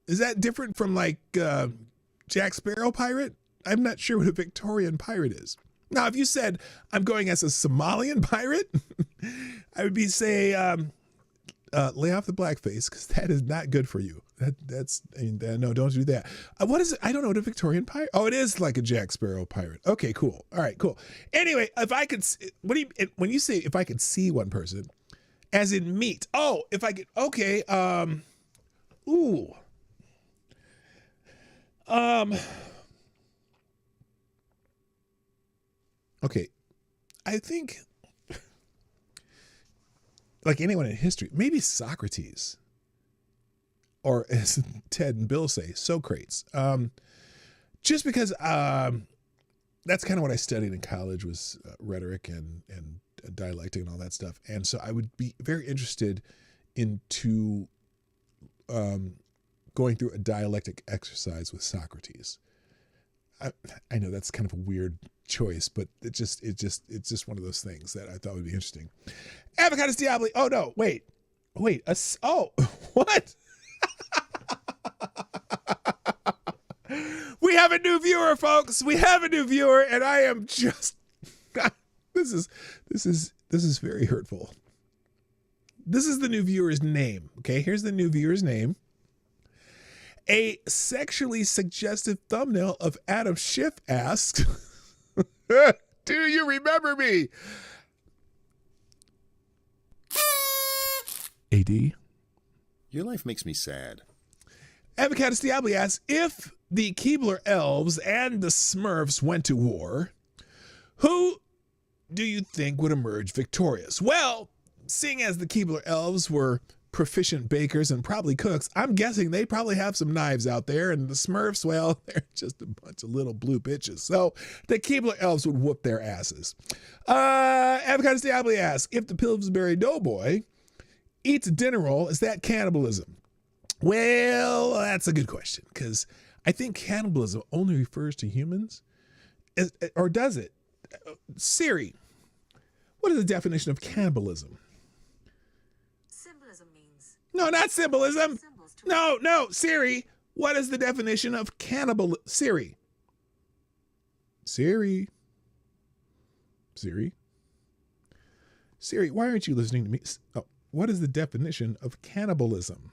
Is that different from like Jack Sparrow pirate? I'm not sure what a Victorian pirate is. Now, if you said I'm going as a Somalian pirate, I would be say lay off the blackface because that is not good for you. No, don't do that. What is it? I don't know what a Victorian pirate. Oh, it is like a Jack Sparrow pirate. Okay, cool. All right, cool. Anyway, if I could, when you say if I could see one person, as in meet? Oh, if I could. Okay. Ooh. Okay, I think like anyone in history, maybe Socrates, or as Ted and Bill say, Socrates. Just because that's kind of what I studied in college was rhetoric and dialectic and all that stuff, and so I would be very interested into going through a dialectic exercise with Socrates. I know that's kind of a weird choice, but it's just one of those things that I thought would be interesting. Avocados Diablo. Oh no, wait. Oh, what? We have a new viewer, folks. We have a new viewer, and I am just this is very hurtful. This is the new viewer's name. Okay, here's the new viewer's name. A sexually suggestive thumbnail of Adam Schiff asks, do you remember me? AD? Your life makes me sad. Avocados Diablo asks, if the Keebler elves and the Smurfs went to war, who do you think would emerge victorious? Well, seeing as the Keebler elves were proficient bakers and probably cooks, I'm guessing they probably have some knives out there, and the Smurfs, well, they're just a bunch of little blue bitches. So the Keebler elves would whoop their asses. Avocados Diablo asks, if the Pillsbury Doughboy eats a dinner roll, is that cannibalism? Well, that's a good question, because I think cannibalism only refers to humans, or does it? Siri, what is the definition of cannibalism? No, not symbolism. No, Siri, what is the definition of cannibal? Siri. Siri, why aren't you listening to me? Oh, what is the definition of cannibalism?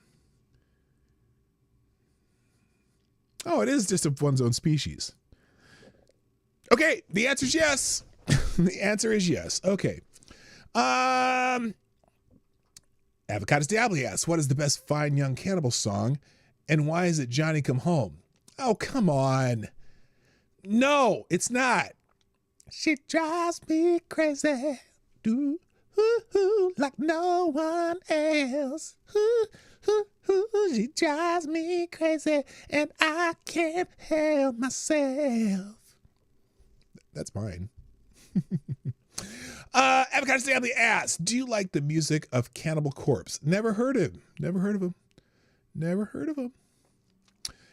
Oh, it is just of one's own species. Okay, the answer is yes. The answer is yes. Okay. Avocados Diablo asks, what is the best Fine Young Cannibal song, and why is it Johnny Come Home? Oh, come on. No, it's not. She drives me crazy. Do like no one else. She drives me crazy, and I can't help myself. That's mine. Avocado Stanley asks, do you like the music of Cannibal Corpse? Never heard of him.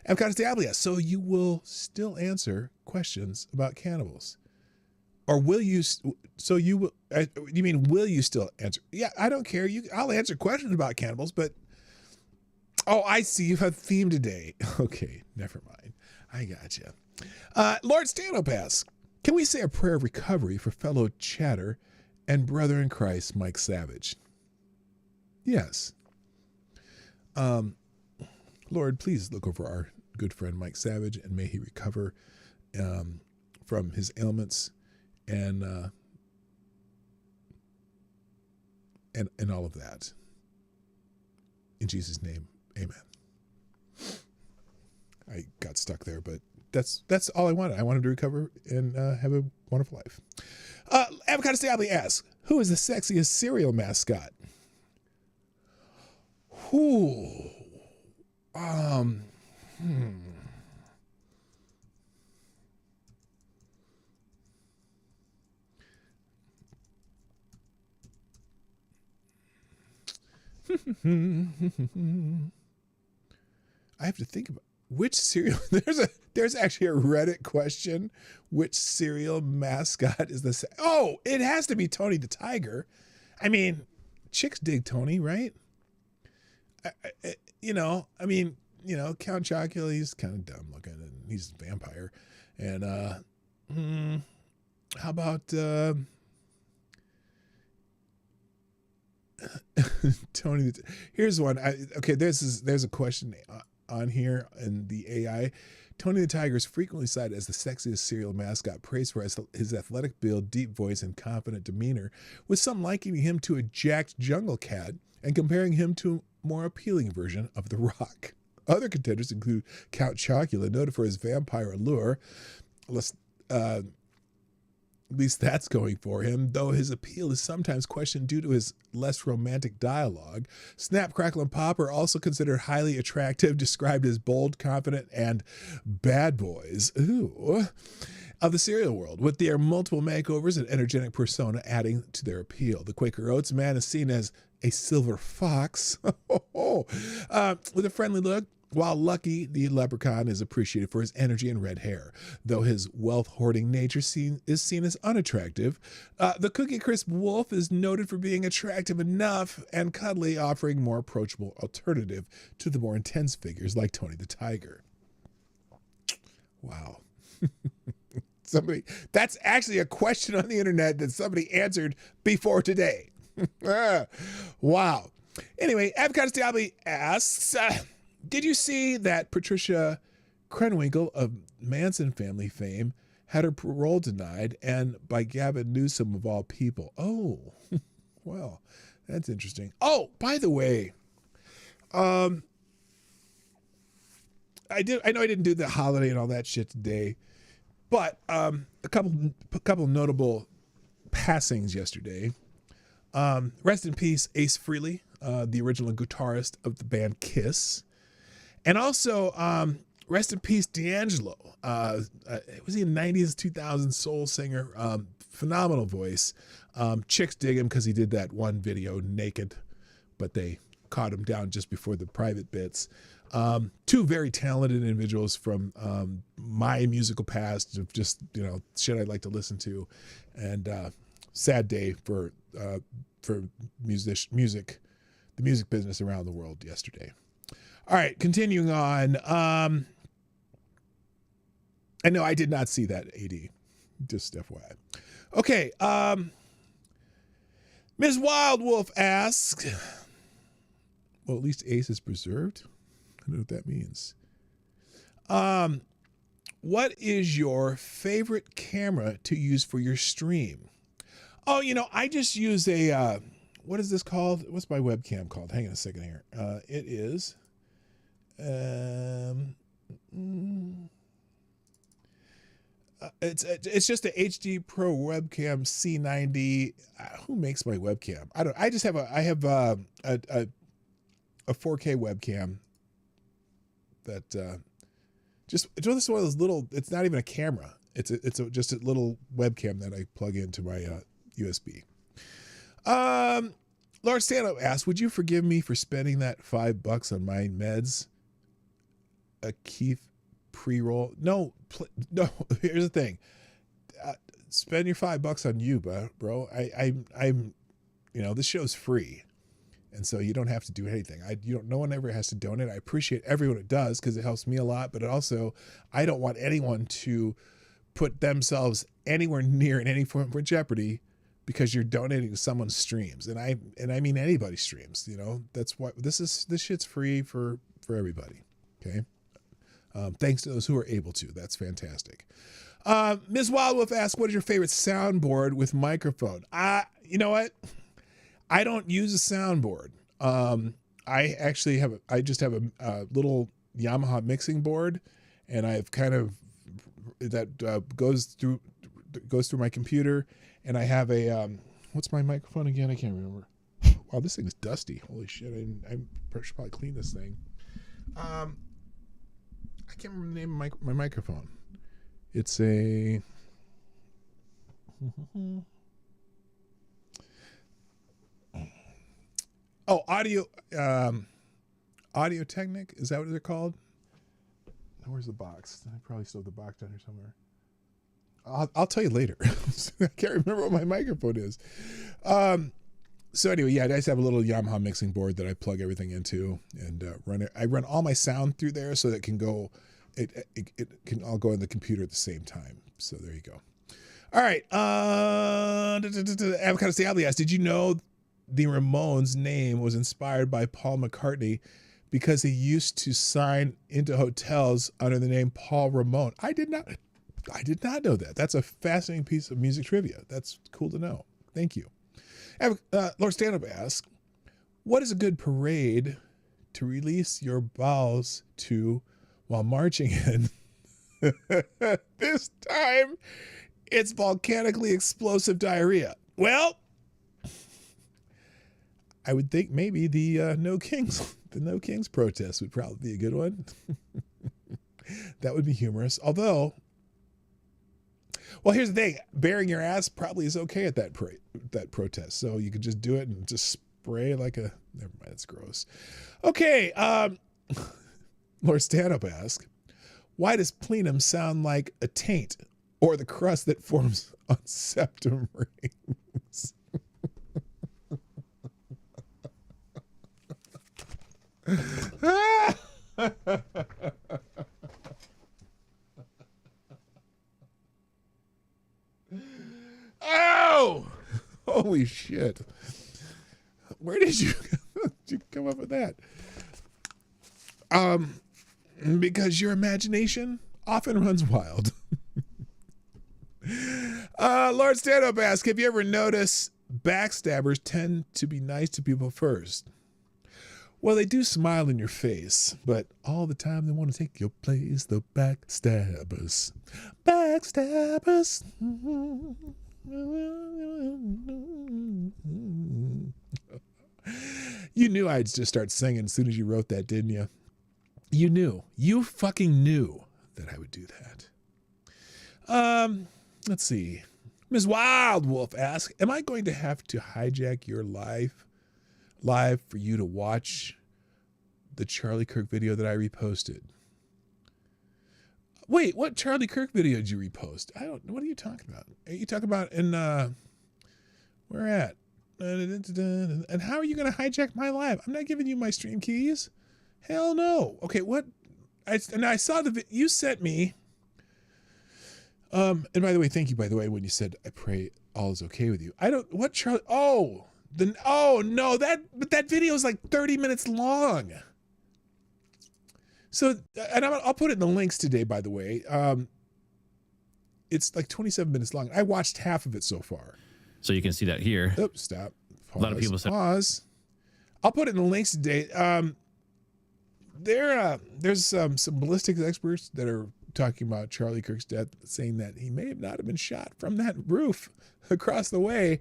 Avocado Stanley asks, so you will still answer questions about cannibals? Or will you, you mean will you still answer? Yeah, I don't care. I'll answer questions about cannibals, but, oh, I see you have a theme today. Okay, never mind. I gotcha. Lord Stanhope asks, can we say a prayer of recovery for fellow chatter and brother in Christ, Mike Savage? Yes. Lord, please look over our good friend Mike Savage, and may he recover from his ailments and all of that. In Jesus' name, amen. I got stuck there, but that's all I wanted. I want him to recover and have a wonderful life. Avocado Stably asks, who is the sexiest cereal mascot? I have to think about which cereal. There's actually a Reddit question. Which cereal mascot is the? Oh, it has to be Tony the Tiger. I mean, chicks dig Tony, right? Count Chocula, he's kind of dumb looking, and he's a vampire. And how about Tony? Here's one. There's a question on here in the AI. Tony the Tiger is frequently cited as the sexiest cereal mascot, praised for his athletic build, deep voice, and confident demeanor, with some likening him to a jacked jungle cat and comparing him to a more appealing version of The Rock. Other contenders include Count Chocula, noted for his vampire allure. At least that's going for him, though his appeal is sometimes questioned due to his less romantic dialogue. Snap, Crackle, and Pop are also considered highly attractive, described as bold, confident, and bad boys of the cereal world, with their multiple makeovers and energetic persona adding to their appeal. The Quaker Oats man is seen as a silver fox with a friendly look, while Lucky the leprechaun is appreciated for his energy and red hair, though his wealth-hoarding nature is seen as unattractive. The Cookie Crisp wolf is noted for being attractive enough and cuddly, offering more approachable alternative to the more intense figures like Tony the Tiger. Wow. That's actually a question on the internet that somebody answered before today. Wow. Anyway, Avocado Diabli asks, did you see that Patricia Krenwinkel of Manson family fame had her parole denied, and by Gavin Newsom of all people? Oh, well, that's interesting. Oh, by the way, I know I didn't do the holiday and all that shit today, but a couple notable passings yesterday. Rest in peace, Ace Frehley, the original guitarist of the band Kiss. And also, rest in peace, D'Angelo. Was he a 90s, 2000s soul singer? Phenomenal voice. Chicks dig him because he did that one video naked, but they caught him down just before the private bits. Two very talented individuals from my musical past of just, shit I'd like to listen to. And sad day for the music business around the world yesterday. All right, continuing on. I know I did not see that, AD. Just FYI. Okay. Ms. Wild Wolf asks, well, at least Ace is preserved. I don't know what that means. What is your favorite camera to use for your stream? Oh, I just use a, what is this called? What's my webcam called? Hang on a second here. It is, it's just a HD Pro webcam C90. Who makes my webcam? I have a 4K webcam that just it's one of those little. It's not even a camera. It's just a little webcam that I plug into my USB. Lord Stanhope asks, would you forgive me for spending that $5 on my meds? A Keith pre-roll? No. Here's the thing. Spend your $5 on you, bro. I'm this show's free, and so you don't have to do anything. No one ever has to donate. I appreciate everyone who does because it helps me a lot, but I don't want anyone to put themselves anywhere near in any form of jeopardy because you're donating to someone's streams, and I mean anybody's streams. That's why this shit's free for everybody. Okay. Thanks to those who are able to. That's fantastic. Ms. Wildwolf asks, what is your favorite soundboard with microphone? You know what? I don't use a soundboard. I just have a little Yamaha mixing board, and I've kind of that goes through my computer, and I have a what's my microphone again? I can't remember. Wow, this thing is dusty. Holy shit! I should probably clean this thing. I can't remember the name of my microphone. It's a Audio Technic. Is that what they're called? Where's the box? I probably still have the box down here somewhere. I'll tell you later. I can't remember what my microphone is. So anyway, yeah, I just have a little Yamaha mixing board that I plug everything into and run it. I run all my sound through there so that it can go. It can all go in the computer at the same time. So there you go. All right. Avocado Sally asks, did you know the Ramones name was inspired by Paul McCartney because he used to sign into hotels under the name Paul Ramone? I did not know that. That's a fascinating piece of music trivia. That's cool to know. Thank you. Lord Stanhope asks, what is a good parade to release your bowels to while marching in? This time, it's volcanically explosive diarrhea. Well, I would think maybe the No Kings protest would probably be a good one. That would be humorous. Although, well, here's the thing: bearing your ass probably is okay at that protest. So you could just do it and just spray like a. Never mind, it's gross. Okay, Lord Stanhope asks, why does plenum sound like a taint or the crust that forms on septum rings? Oh, holy shit. Where did you come up with that? Because your imagination often runs wild. Lord Stanhope asks, have you ever noticed backstabbers tend to be nice to people first? Well, they do smile in your face, but all the time they want to take your place. The backstabbers. Backstabbers. You knew I'd just start singing as soon as you wrote that, didn't you? You knew. You fucking knew that I would do that. Let's see. Ms. Wild Wolf asks, am I going to have to hijack your live for you to watch the Charlie Kirk video that I reposted? Wait, what Charlie Kirk video did you repost? What are you talking about? Are you talking about in, where at? And how are you going to hijack my live? I'm not giving you my stream keys. Hell no. Okay, what? I saw you sent me, And by the way, thank you, by the way, when you said, I pray all is okay with you. I don't, what Charlie, oh no, but that video is like 30 minutes long. So, and I'll put it in the links today, by the way. It's like 27 minutes long. I watched half of it so far. So you can see that here. Oops, stop. Pause, a lot of people said pause. I'll put it in the links today. There's some ballistics experts that are talking about Charlie Kirk's death, saying that he may not have been shot from that roof across the way,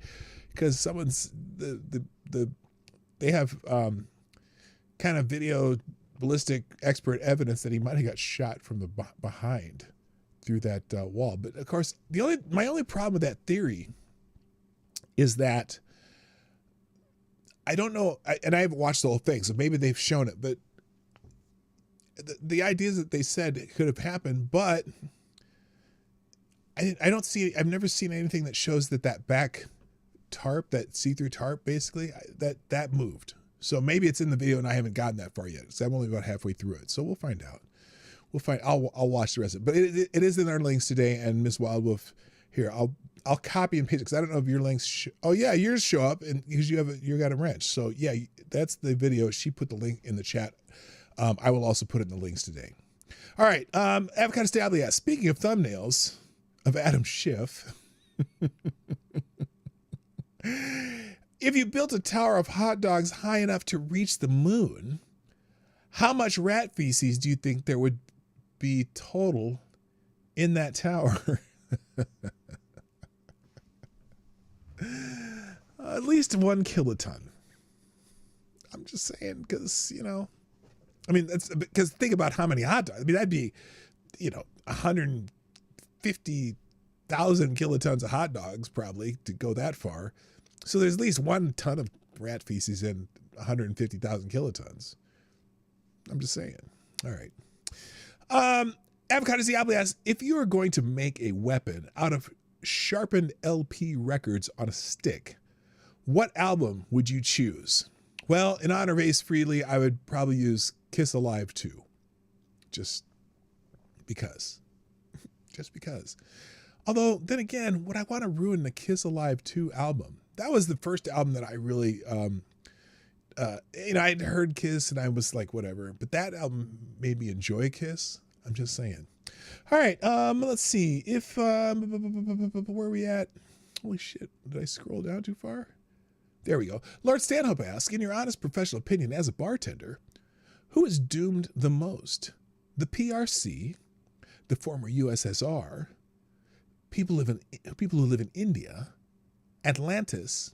because someone's they have kind of video ballistic expert evidence that he might have got shot from the behind through that wall. But of course, my only problem with that theory is that I don't know, and I haven't watched the whole thing, so maybe they've shown it, but the ideas that they said it could have happened, but I don't see, I've never seen anything that shows that back tarp, that see-through tarp, basically, that moved. So maybe it's in the video and I haven't gotten that far yet, because I'm only about halfway through it. So we'll find out. I'll watch the rest of it. But it is in our links today, and Miss Wildwolf, here, I'll copy and paste it, because I don't know if your links, oh yeah, yours show up, and because you got a wrench. So yeah, that's the video. She put the link in the chat. I will also put it in the links today. All right, Avocado Stably asks, speaking of thumbnails of Adam Schiff, if you built a tower of hot dogs high enough to reach the moon, how much rat feces do you think there would be total in that tower? At least 1 kiloton. I'm just saying, because, I mean, that's because think about how many hot dogs. I mean, that'd be, 150,000 kilotons of hot dogs probably to go that far. So there's at least 1 ton of rat feces in 150,000 kilotons. I'm just saying. All right. Avocado Diablo asks, if you are going to make a weapon out of sharpened LP records on a stick, what album would you choose? Well, in honor of Ace Frehley, I would probably use Kiss Alive 2. Just because. Just because. Although, then again, would I want to ruin the Kiss Alive 2 album? That was the first album that I really, I'd heard Kiss and I was like, whatever. But that album made me enjoy Kiss. I'm just saying. All right, let's see. If, where are we at? Holy shit, did I scroll down too far? There we go. Lord Stanhope asks, in your honest professional opinion as a bartender, who is doomed the most? The PRC, the former USSR, people who live in India, Atlantis,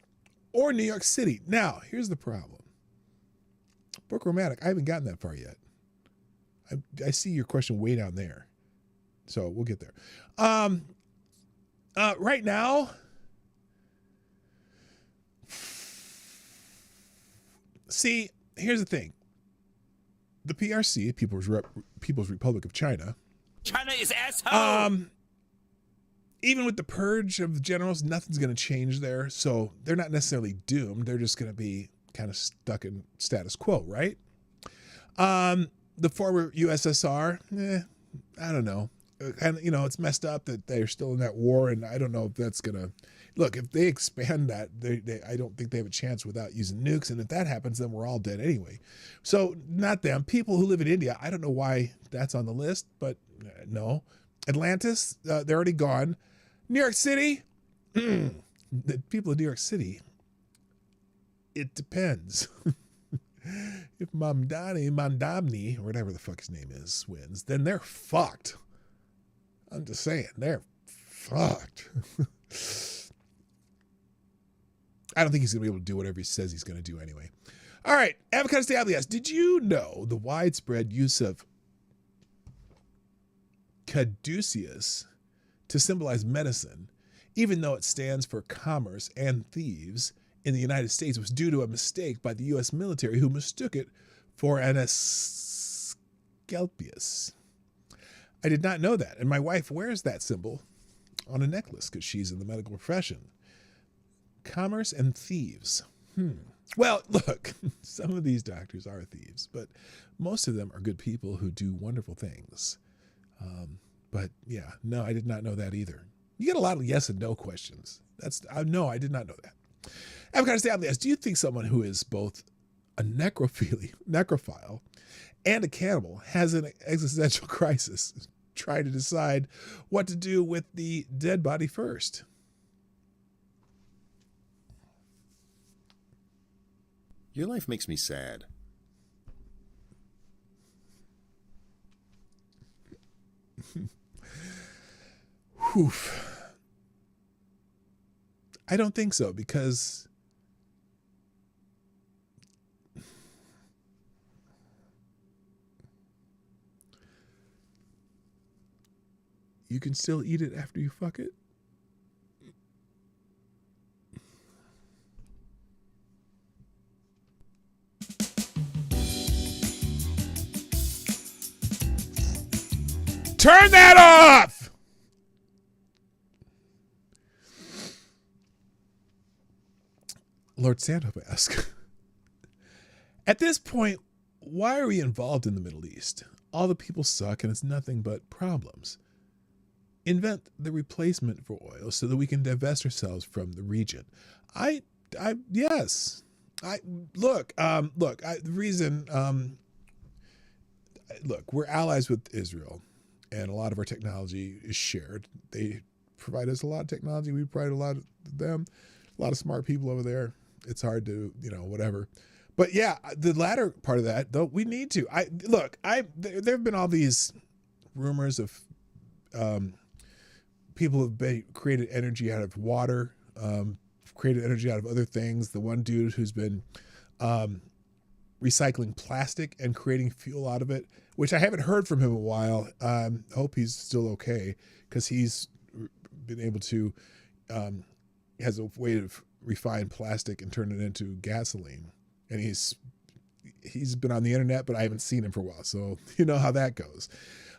or New York City? Now, here's the problem. Book Romantic, I haven't gotten that far yet. I see your question way down there. So we'll get there. Right now, see, here's the thing. The PRC, People's Republic of China. China is asshole. Even with the purge of the generals, nothing's going to change there. So they're not necessarily doomed. They're just going to be kind of stuck in status quo, right? The former USSR, I don't know. And, it's messed up that they're still in that war. And I don't know if that's going to... Look, if they expand that, I don't think they have a chance without using nukes. And if that happens, then we're all dead anyway. So not them. People who live in India, I don't know why that's on the list, but no. Atlantis, they're already gone. New York City, the people of New York City, it depends. If Mamdani, or whatever the fuck his name is, wins, then they're fucked. I'm just saying, they're fucked. I don't think he's going to be able to do whatever he says he's going to do anyway. All right, Avocado Stably asks, did you know the widespread use of caduceus to symbolize medicine, even though it stands for commerce and thieves in the United States, was due to a mistake by the U.S. military, who mistook it for an Asclepius? I did not know that, and my wife wears that symbol on a necklace because she's in the medical profession. Commerce and thieves. Well, look, some of these doctors are thieves, but most of them are good people who do wonderful things. But yeah, no, I did not know that either. You get a lot of yes and no questions. No, I did not know that. Avocado Stanley asks, do you think someone who is both a necrophile and a cannibal has an existential crisis trying to decide what to do with the dead body first? Your life makes me sad. Oof. I don't think so, because you can still eat it after you fuck it. Turn that off! Lord Stanhope asks, at this point, why are we involved in the Middle East? All the people suck and it's nothing but problems. Invent the replacement for oil so that we can divest ourselves from the region. Yes. Look, the reason, look, we're allies with Israel and a lot of our technology is shared. They provide us a lot of technology. We provide a lot of them, a lot of smart people over there. It's hard to, whatever. But yeah, the latter part of that, though, we need to. There have been all these rumors of people have created energy out of water, created energy out of other things. The one dude who's been recycling plastic and creating fuel out of it, which I haven't heard from him in a while. Hope he's still okay, because he's been able to, has a way to refine plastic and turn it into gasoline. And he's been on the internet, but I haven't seen him for a while. So you know how that goes.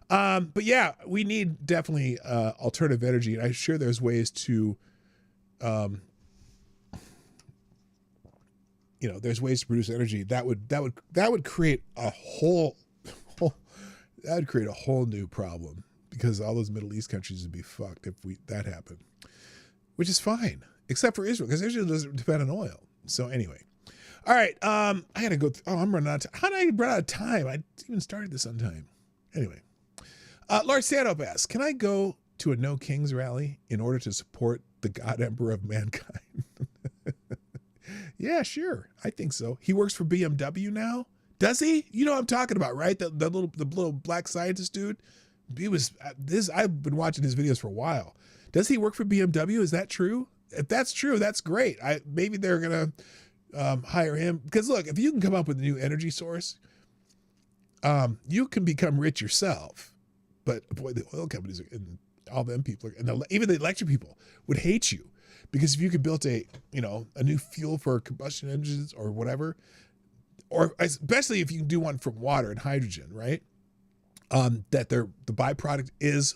But yeah, we need definitely alternative energy. And I'm sure there's ways to, there's ways to produce energy that would create a whole new problem, because all those Middle East countries would be fucked if that happened, which is fine, except for Israel, because Israel doesn't depend on oil. So anyway. All right. I got to go. I'm running out of time. How did I run out of time? I even started this on time. Anyway. Lord Stanhope asks, can I go to a No Kings rally in order to support the God Emperor of mankind? Yeah, sure. I think so. He works for BMW now. Does he? You know what I'm talking about, right? The little black scientist dude. I've been watching his videos for a while. Does he work for BMW? Is that true? If that's true, that's great. Maybe they're going to hire him, because look, if you can come up with a new energy source, you can become rich yourself. But boy, the oil companies and all them people, and even the electric people would hate you, because if you could build a new fuel for combustion engines or whatever, or especially if you can do one from water and hydrogen, right? That the byproduct is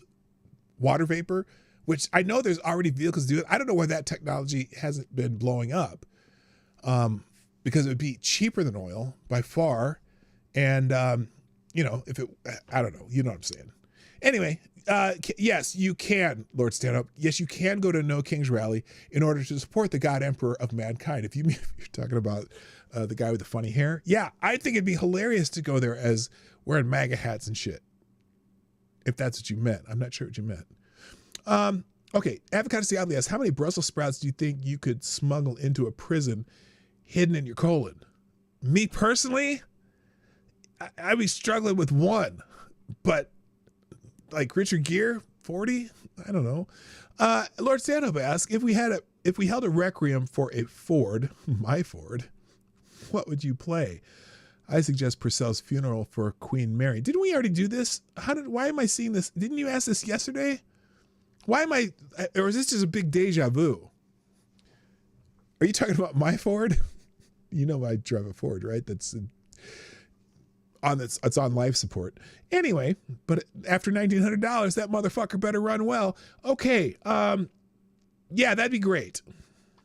water vapor, which I know there's already vehicles do it. I don't know why that technology hasn't been blowing up, because it would be cheaper than oil by far. And, if it, I don't know, you know what I'm saying? Anyway, yes, you can, Lord Stanhope. Yes, you can go to No Kings rally in order to support the God Emperor of mankind. If you're talking about the guy with the funny hair, yeah, I think it'd be hilarious to go there as wearing MAGA hats and shit. If that's what you meant. I'm not sure what you meant. Okay, Avocado Diablo asks, how many Brussels sprouts do you think you could smuggle into a prison hidden in your colon? Me personally, I'd be struggling with one, but like Richard Gere, 40? I don't know. Lord Stanhope asks, if we held a requiem for a Ford, my Ford, what would you play? I suggest Purcell's funeral for Queen Mary. Didn't we already do this? Why am I seeing this? Didn't you ask this yesterday? Or is this just a big deja vu? Are you talking about my Ford? You know I drive a Ford, right? It's on life support. Anyway, but after $1,900, that motherfucker better run well. Okay, yeah, that'd be great.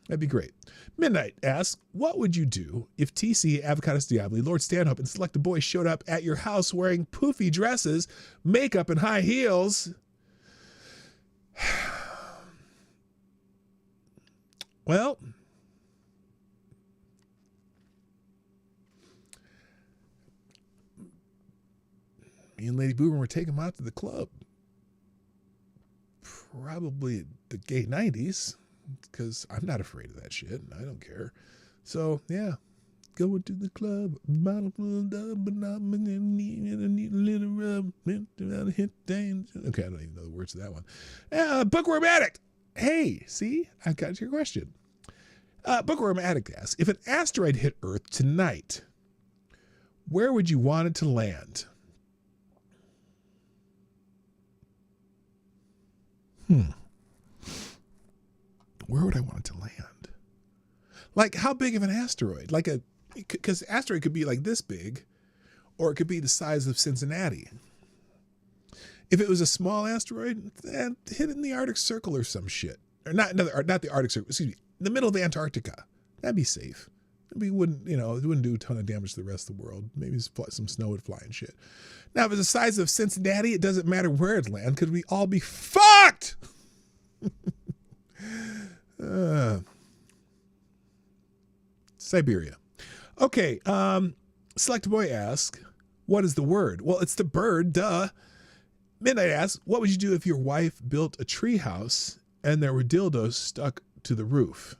That'd be great. Midnight asks, what would you do if TC, Avocados Diablo, Lord Stanhope, and Select the Boys showed up at your house wearing poofy dresses, makeup, and high heels Well, me and Lady Boomer were taking him out to the club. Probably the gay 90s, because I'm not afraid of that shit. I don't care. So, yeah. Going to the club. Okay, I don't even know the words to that one. Bookworm Addict. Hey, see? I got your question. Bookworm Addict asks, if an asteroid hit Earth tonight, where would you want it to land? Where would I want it to land? Like, how big of an asteroid? Like because asteroid could be like this big, or it could be the size of Cincinnati. If it was a small asteroid, hit it in the Arctic Circle or some shit. Or not the Arctic Circle, excuse me, the middle of Antarctica. That'd be safe. It wouldn't do a ton of damage to the rest of the world. Maybe some snow would fly and shit. Now, if it's the size of Cincinnati, it doesn't matter where it lands, because we all be fucked! Siberia. Okay, Select Boy asks, what is the word? Well, it's the bird, duh. Midnight asks, what would you do if your wife built a tree house and there were dildos stuck to the roof?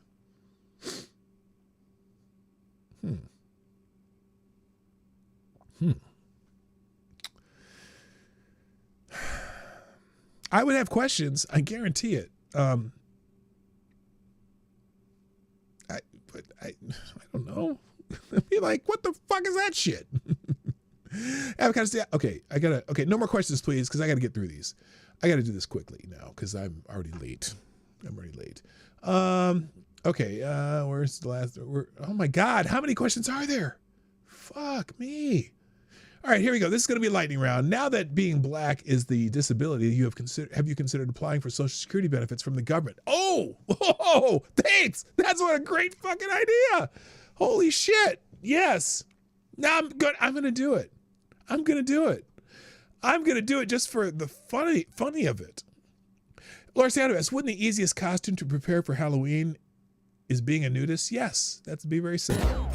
I would have questions. I guarantee it. I don't know. I'd be like, what the fuck is that shit? Okay, no more questions, please, because I got to get through these. I got to do this quickly now because I'm already late. Okay, where's the last? Oh my God, how many questions are there? Fuck me. All right, here we go. This is going to be a lightning round. Now that being black is the disability, have you considered applying for Social Security benefits from the government? Oh, thanks. That's what a great fucking idea. Holy shit. Yes. Now I'm going to do it. I'm going to do it just for the funny of it. Laura Sandoval, wouldn't the easiest costume to prepare for Halloween is being a nudist? Yes, that'd be very simple.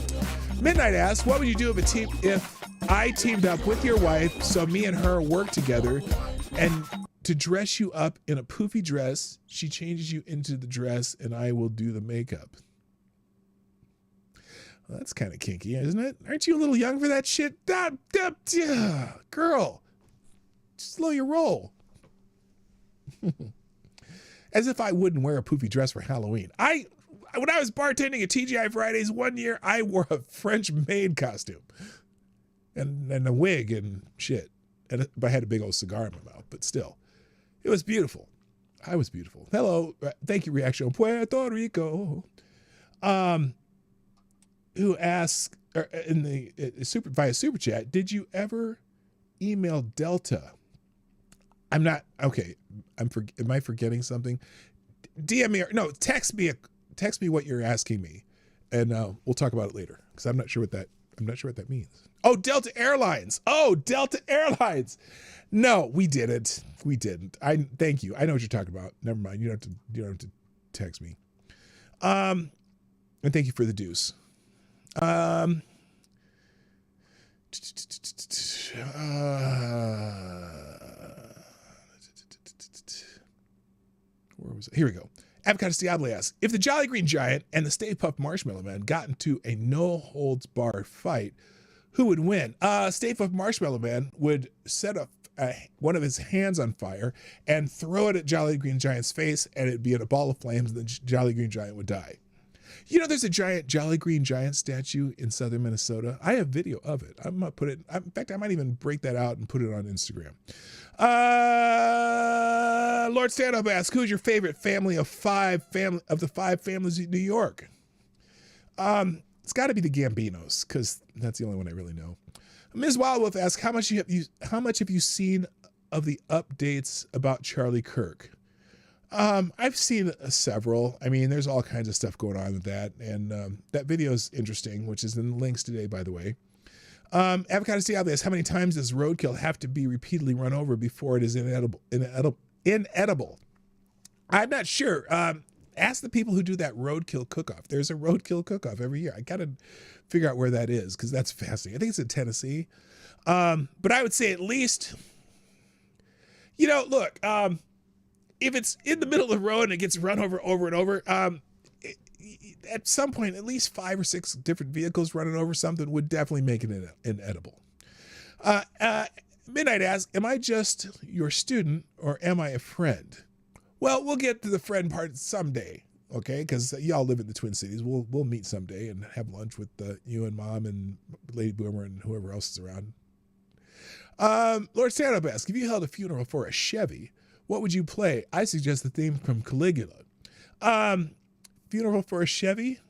Midnight asks, what would you do if I teamed up with your wife so me and her work together and to dress you up in a poofy dress, she changes you into the dress and I will do the makeup? Well, that's kind of kinky, isn't it? Aren't you a little young for that shit? Girl, slow your roll. As if I wouldn't wear a poofy dress for Halloween. When I was bartending at TGI Fridays one year, I wore a French maid costume and a wig and shit. But I had a big old cigar in my mouth, but still, it was beautiful. I was beautiful. Hello. Thank you, Reaction Puerto Rico. Who asks via Super Chat, did you ever email Delta? I'm not, okay. Am I forgetting something? DM me, text me what you're asking me, and we'll talk about it later because I'm not sure what that means. Oh, Delta Airlines. No, we didn't. Thank you. I know what you're talking about. Never mind. You don't have to text me. And thank you for the deuce. Where was it? Here we go. Avocado Diablo asks, if the Jolly Green Giant and the Stay Puft Marshmallow Man got into a no-holds-barred fight, who would win? Stay Puft Marshmallow Man would set up one of his hands on fire and throw it at Jolly Green Giant's face, and it'd be in a ball of flames, and the Jolly Green Giant would die. You know, there's a giant Jolly Green Giant statue in southern Minnesota. I have video of it. I'm going to put it, in fact, I might even break that out and put it on Instagram. Lord Stand-Up asks, who's your favorite family of the five families in New York? It's got to be the Gambinos, because that's the only one I really know. Ms. Wildwolf asks, how much have you seen of the updates about Charlie Kirk? I've seen several. I mean, there's all kinds of stuff going on with that, and that video is interesting, which is in the links today, by the way. Avocado Diablo asks, how many times does roadkill have to be repeatedly run over before it is inedible? I'm not sure. Ask the people who do that roadkill cook-off. There's a roadkill cook-off every year. I got to figure out where that is because that's fascinating. I think it's in Tennessee. But I would say at least, look, if it's in the middle of the road and it gets run over and over, at some point, at least 5 or 6 different vehicles running over something would definitely make it inedible. Midnight asks, am I just your student or am I a friend? Well, we'll get to the friend part someday, okay? Because y'all live in the Twin Cities. We'll meet someday and have lunch with you and Mom and Lady Boomer and whoever else is around. Lord Stand-Up asks, if you held a funeral for a Chevy, what would you play? I suggest the theme from Caligula. Funeral for a Chevy?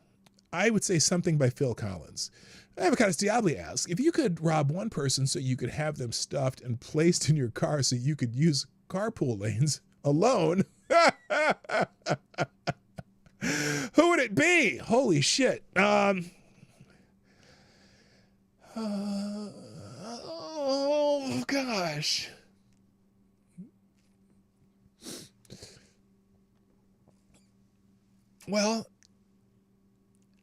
I would say something by Phil Collins. Avocados Diabli asks, if you could rob one person so you could have them stuffed and placed in your car so you could use carpool lanes alone, who would it be? Holy shit. Oh, gosh. Well,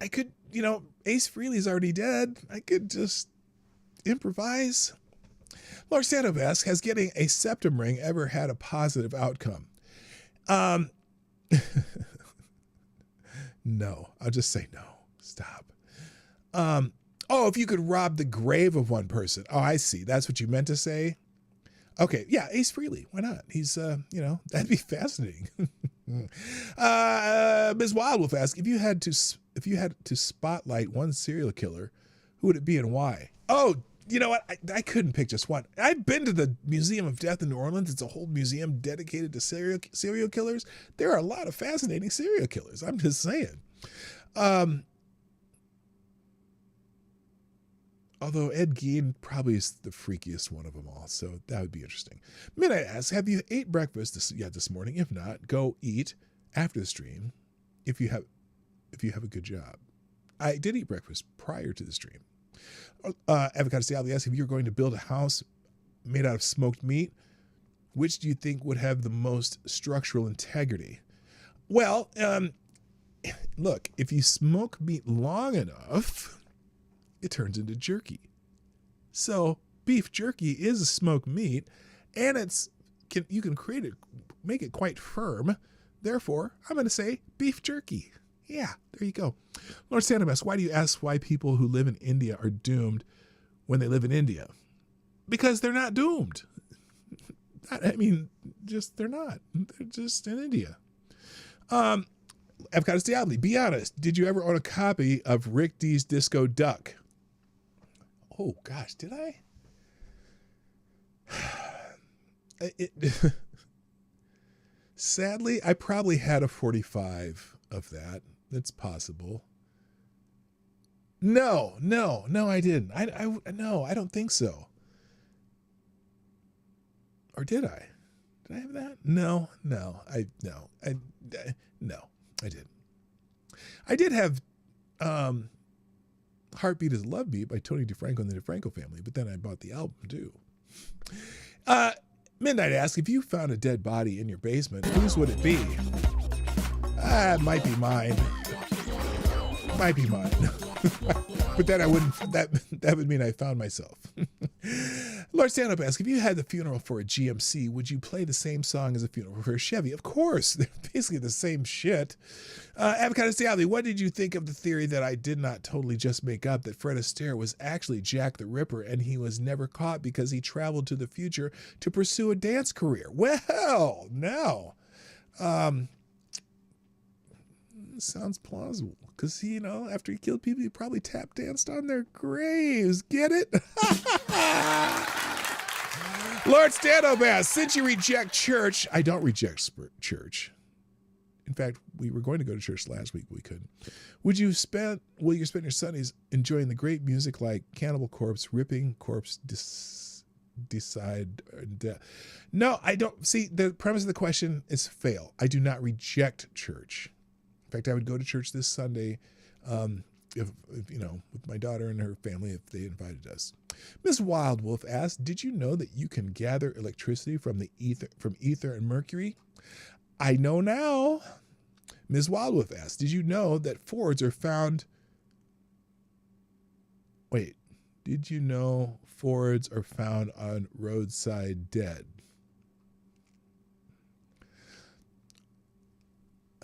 I could, Ace Frehley's already dead. I could just improvise. Lord Santov asks, has getting a septum ring ever had a positive outcome? No. I'll just say no. Stop. If you could rob the grave of one person. Oh, I see. That's what you meant to say? Okay. Yeah, Ace Frehley. Why not? He's, that'd be fascinating. Ms. Wildwolf asks, if you had to spotlight one serial killer, who would it be and why? Oh, you know what? I couldn't pick just one. I've been to the Museum of Death in New Orleans. It's a whole museum dedicated to serial killers. There are a lot of fascinating serial killers. I'm just saying. Although Ed Gein probably is the freakiest one of them all, so that would be interesting. Midnight asks, have you ate breakfast this morning? If not, go eat after the stream if you have a good job. I did eat breakfast prior to the stream. Avocado Sally asks, if you're going to build a house made out of smoked meat, which do you think would have the most structural integrity? Well, look, if you smoke meat long enough, it turns into jerky. So beef jerky is a smoked meat, and you can create it, make it quite firm. Therefore, I'm going to say beef jerky. Yeah, there you go. Lord Santamas, why do you ask why people who live in India are doomed when they live in India? Because they're not doomed. I mean, they're not. They're just in India. Avocados Diabli, be honest. Did you ever own a copy of Rick D's Disco Duck? Oh, gosh, did I? Sadly, I probably had a 45 of that. That's possible. No, I didn't. No, I don't think so. Or did I? Did I have that? No, I didn't. I did have Heartbeat is Love Beat by Tony DeFranco and the DeFranco family, but then I bought the album too. Midnight asks, if you found a dead body in your basement, whose would it be? It might be mine. But then that would mean I found myself. Lord Stand-Up asks, if you had the funeral for a GMC, would you play the same song as a funeral for a Chevy? Of course. They're basically the same shit. Avocados Diabli, what did you think of the theory that I did not totally just make up, that Fred Astaire was actually Jack the Ripper and he was never caught because he traveled to the future to pursue a dance career? Well, now, sounds plausible. Because, after he killed people, he probably tap danced on their graves. Get it? Lord Stand-Up asks, since you reject church, I don't reject church. In fact, we were going to go to church last week, but we couldn't. Will you spend your Sundays enjoying the great music like Cannibal Corpse, Ripping Corpse, Decide? No, I don't. See, the premise of the question is fail. I do not reject church. In fact, I would go to church this Sunday, if with my daughter and her family, if they invited us. Miss Wildwolf asked, did you know that you can gather electricity from ether and mercury? I know now. Ms. Wildwolf asks, did you know that Fords are found... Wait, did you know Fords are found on roadside dead?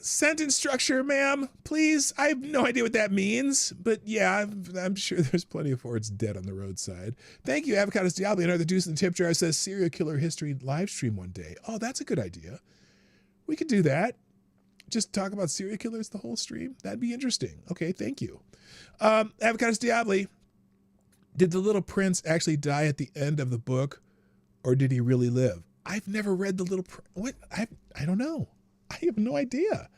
Sentence structure, ma'am, please. I have no idea what that means, but yeah, I'm sure there's plenty of Fords dead on the roadside. Thank you, Avocados Diablo. Another deuce in the tip jar says serial killer history live stream one day. Oh, that's a good idea. We could do that. Just talk about serial killers the whole stream. That'd be interesting. Okay, thank you. Avocados Diablo, did the Little Prince actually die at the end of the book, or did he really live? I've never read the Little Prince. What? I don't know. I have no idea.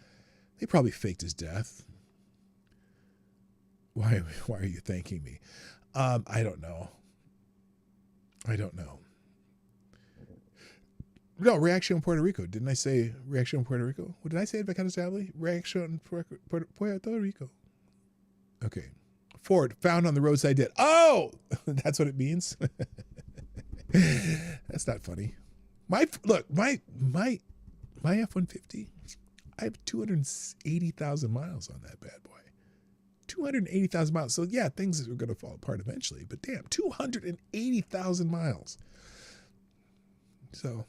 They probably faked his death. Why are you thanking me? I don't know. No, Reaction in Puerto Rico. Didn't I say Reaction in Puerto Rico? What did I say? Avocados Diablo? Reaction in Puerto Rico. Okay. Ford found on the roadside dead. Oh, that's what it means. That's not funny. My F-150, I have 280,000 miles on that bad boy. 280,000 miles. So yeah, things are going to fall apart eventually, but damn, 280,000 miles. So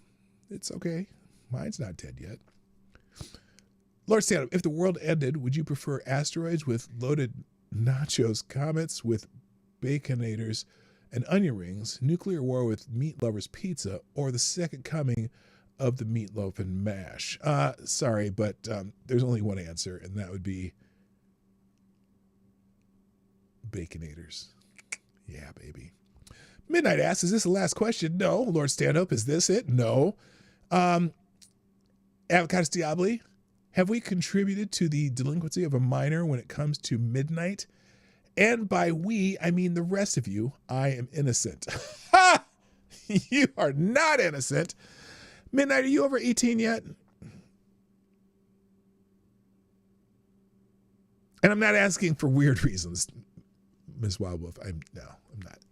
it's okay. Mine's not dead yet. Lord Stand Up, if the world ended, would you prefer asteroids with loaded nachos, comets with baconators and onion rings, nuclear war with meat lovers pizza, or the second coming of the meatloaf and mash? Sorry, but there's only one answer, and that would be baconators. Yeah, baby. Midnight asks, is this the last question? No. Lord Stand Up, is this it? No. Avocados Diablo, have we contributed to the delinquency of a minor when it comes to midnight? And by we, I mean the rest of you. I am innocent. Ha! You are not innocent. Midnight, are you over 18 yet? And I'm not asking for weird reasons, Ms. Wildwolf. I'm not.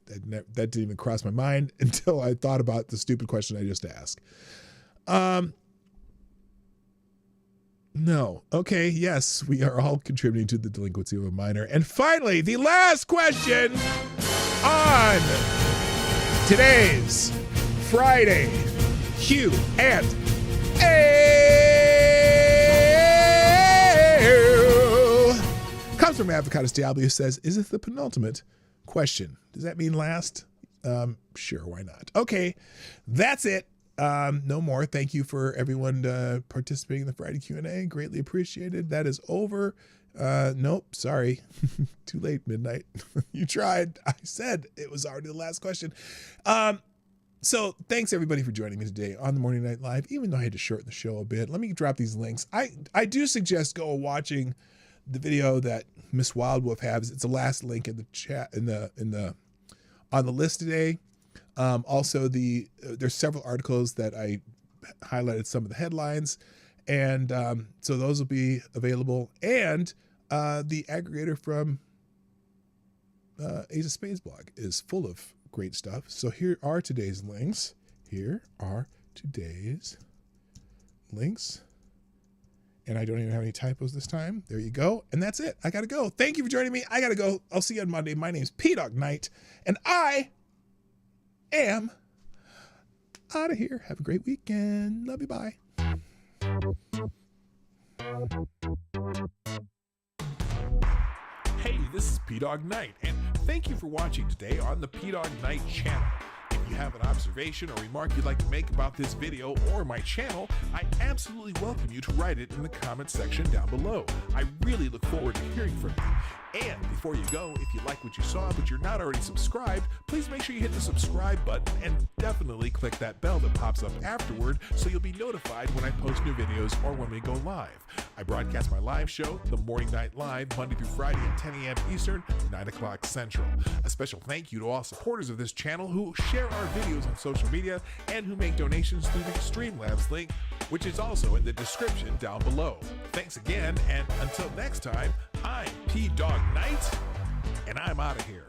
That didn't even cross my mind until I thought about the stupid question I just asked. No. Okay, yes, we are all contributing to the delinquency of a minor. And finally, the last question on today's Friday Q and A comes from Avocados Diablo, who says, is this the penultimate question? Does that mean last? Sure, why not? Okay, that's it. No more. Thank you for everyone participating in the Friday Q&A. Greatly appreciated. That is over. Nope, sorry. Too late, Midnight. You tried. I said it was already the last question. So thanks everybody for joining me today on the Morning Night Live, even though I had to shorten the show a bit. Let me drop these links. I do suggest go watching the video that Miss Wildwolf has. It's the last link in the chat on the list today. Also, there's several articles that I highlighted some of the headlines, and so those will be available. And the aggregator from Ace of Spades blog is full of great stuff. So here are today's links. And I don't even have any typos this time. There you go. And that's it. I got to go. Thank you for joining me. I got to go. I'll see you on Monday. My name is PDawgKnight, and I am out of here. Have a great weekend. Love you. Bye. Hey, this is PDawgKnight, and thank you for watching today on the PDawgKnight channel. If you have an observation or remark you'd like to make about this video or my channel, I absolutely welcome you to write it in the comments section down below. I really look forward to hearing from you. And before you go, if you like what you saw but you're not already subscribed, please make sure you hit the subscribe button and definitely click that bell that pops up afterward so you'll be notified when I post new videos or when we go live. I broadcast my live show, The Morning Night Live, Monday through Friday at 10 a.m. Eastern, 9 o'clock Central. A special thank you to all supporters of this channel who share our videos on social media and who make donations through the Streamlabs link, which is also in the description down below. Thanks again, and until next time, I'm PDawgKnight, and I'm out of here.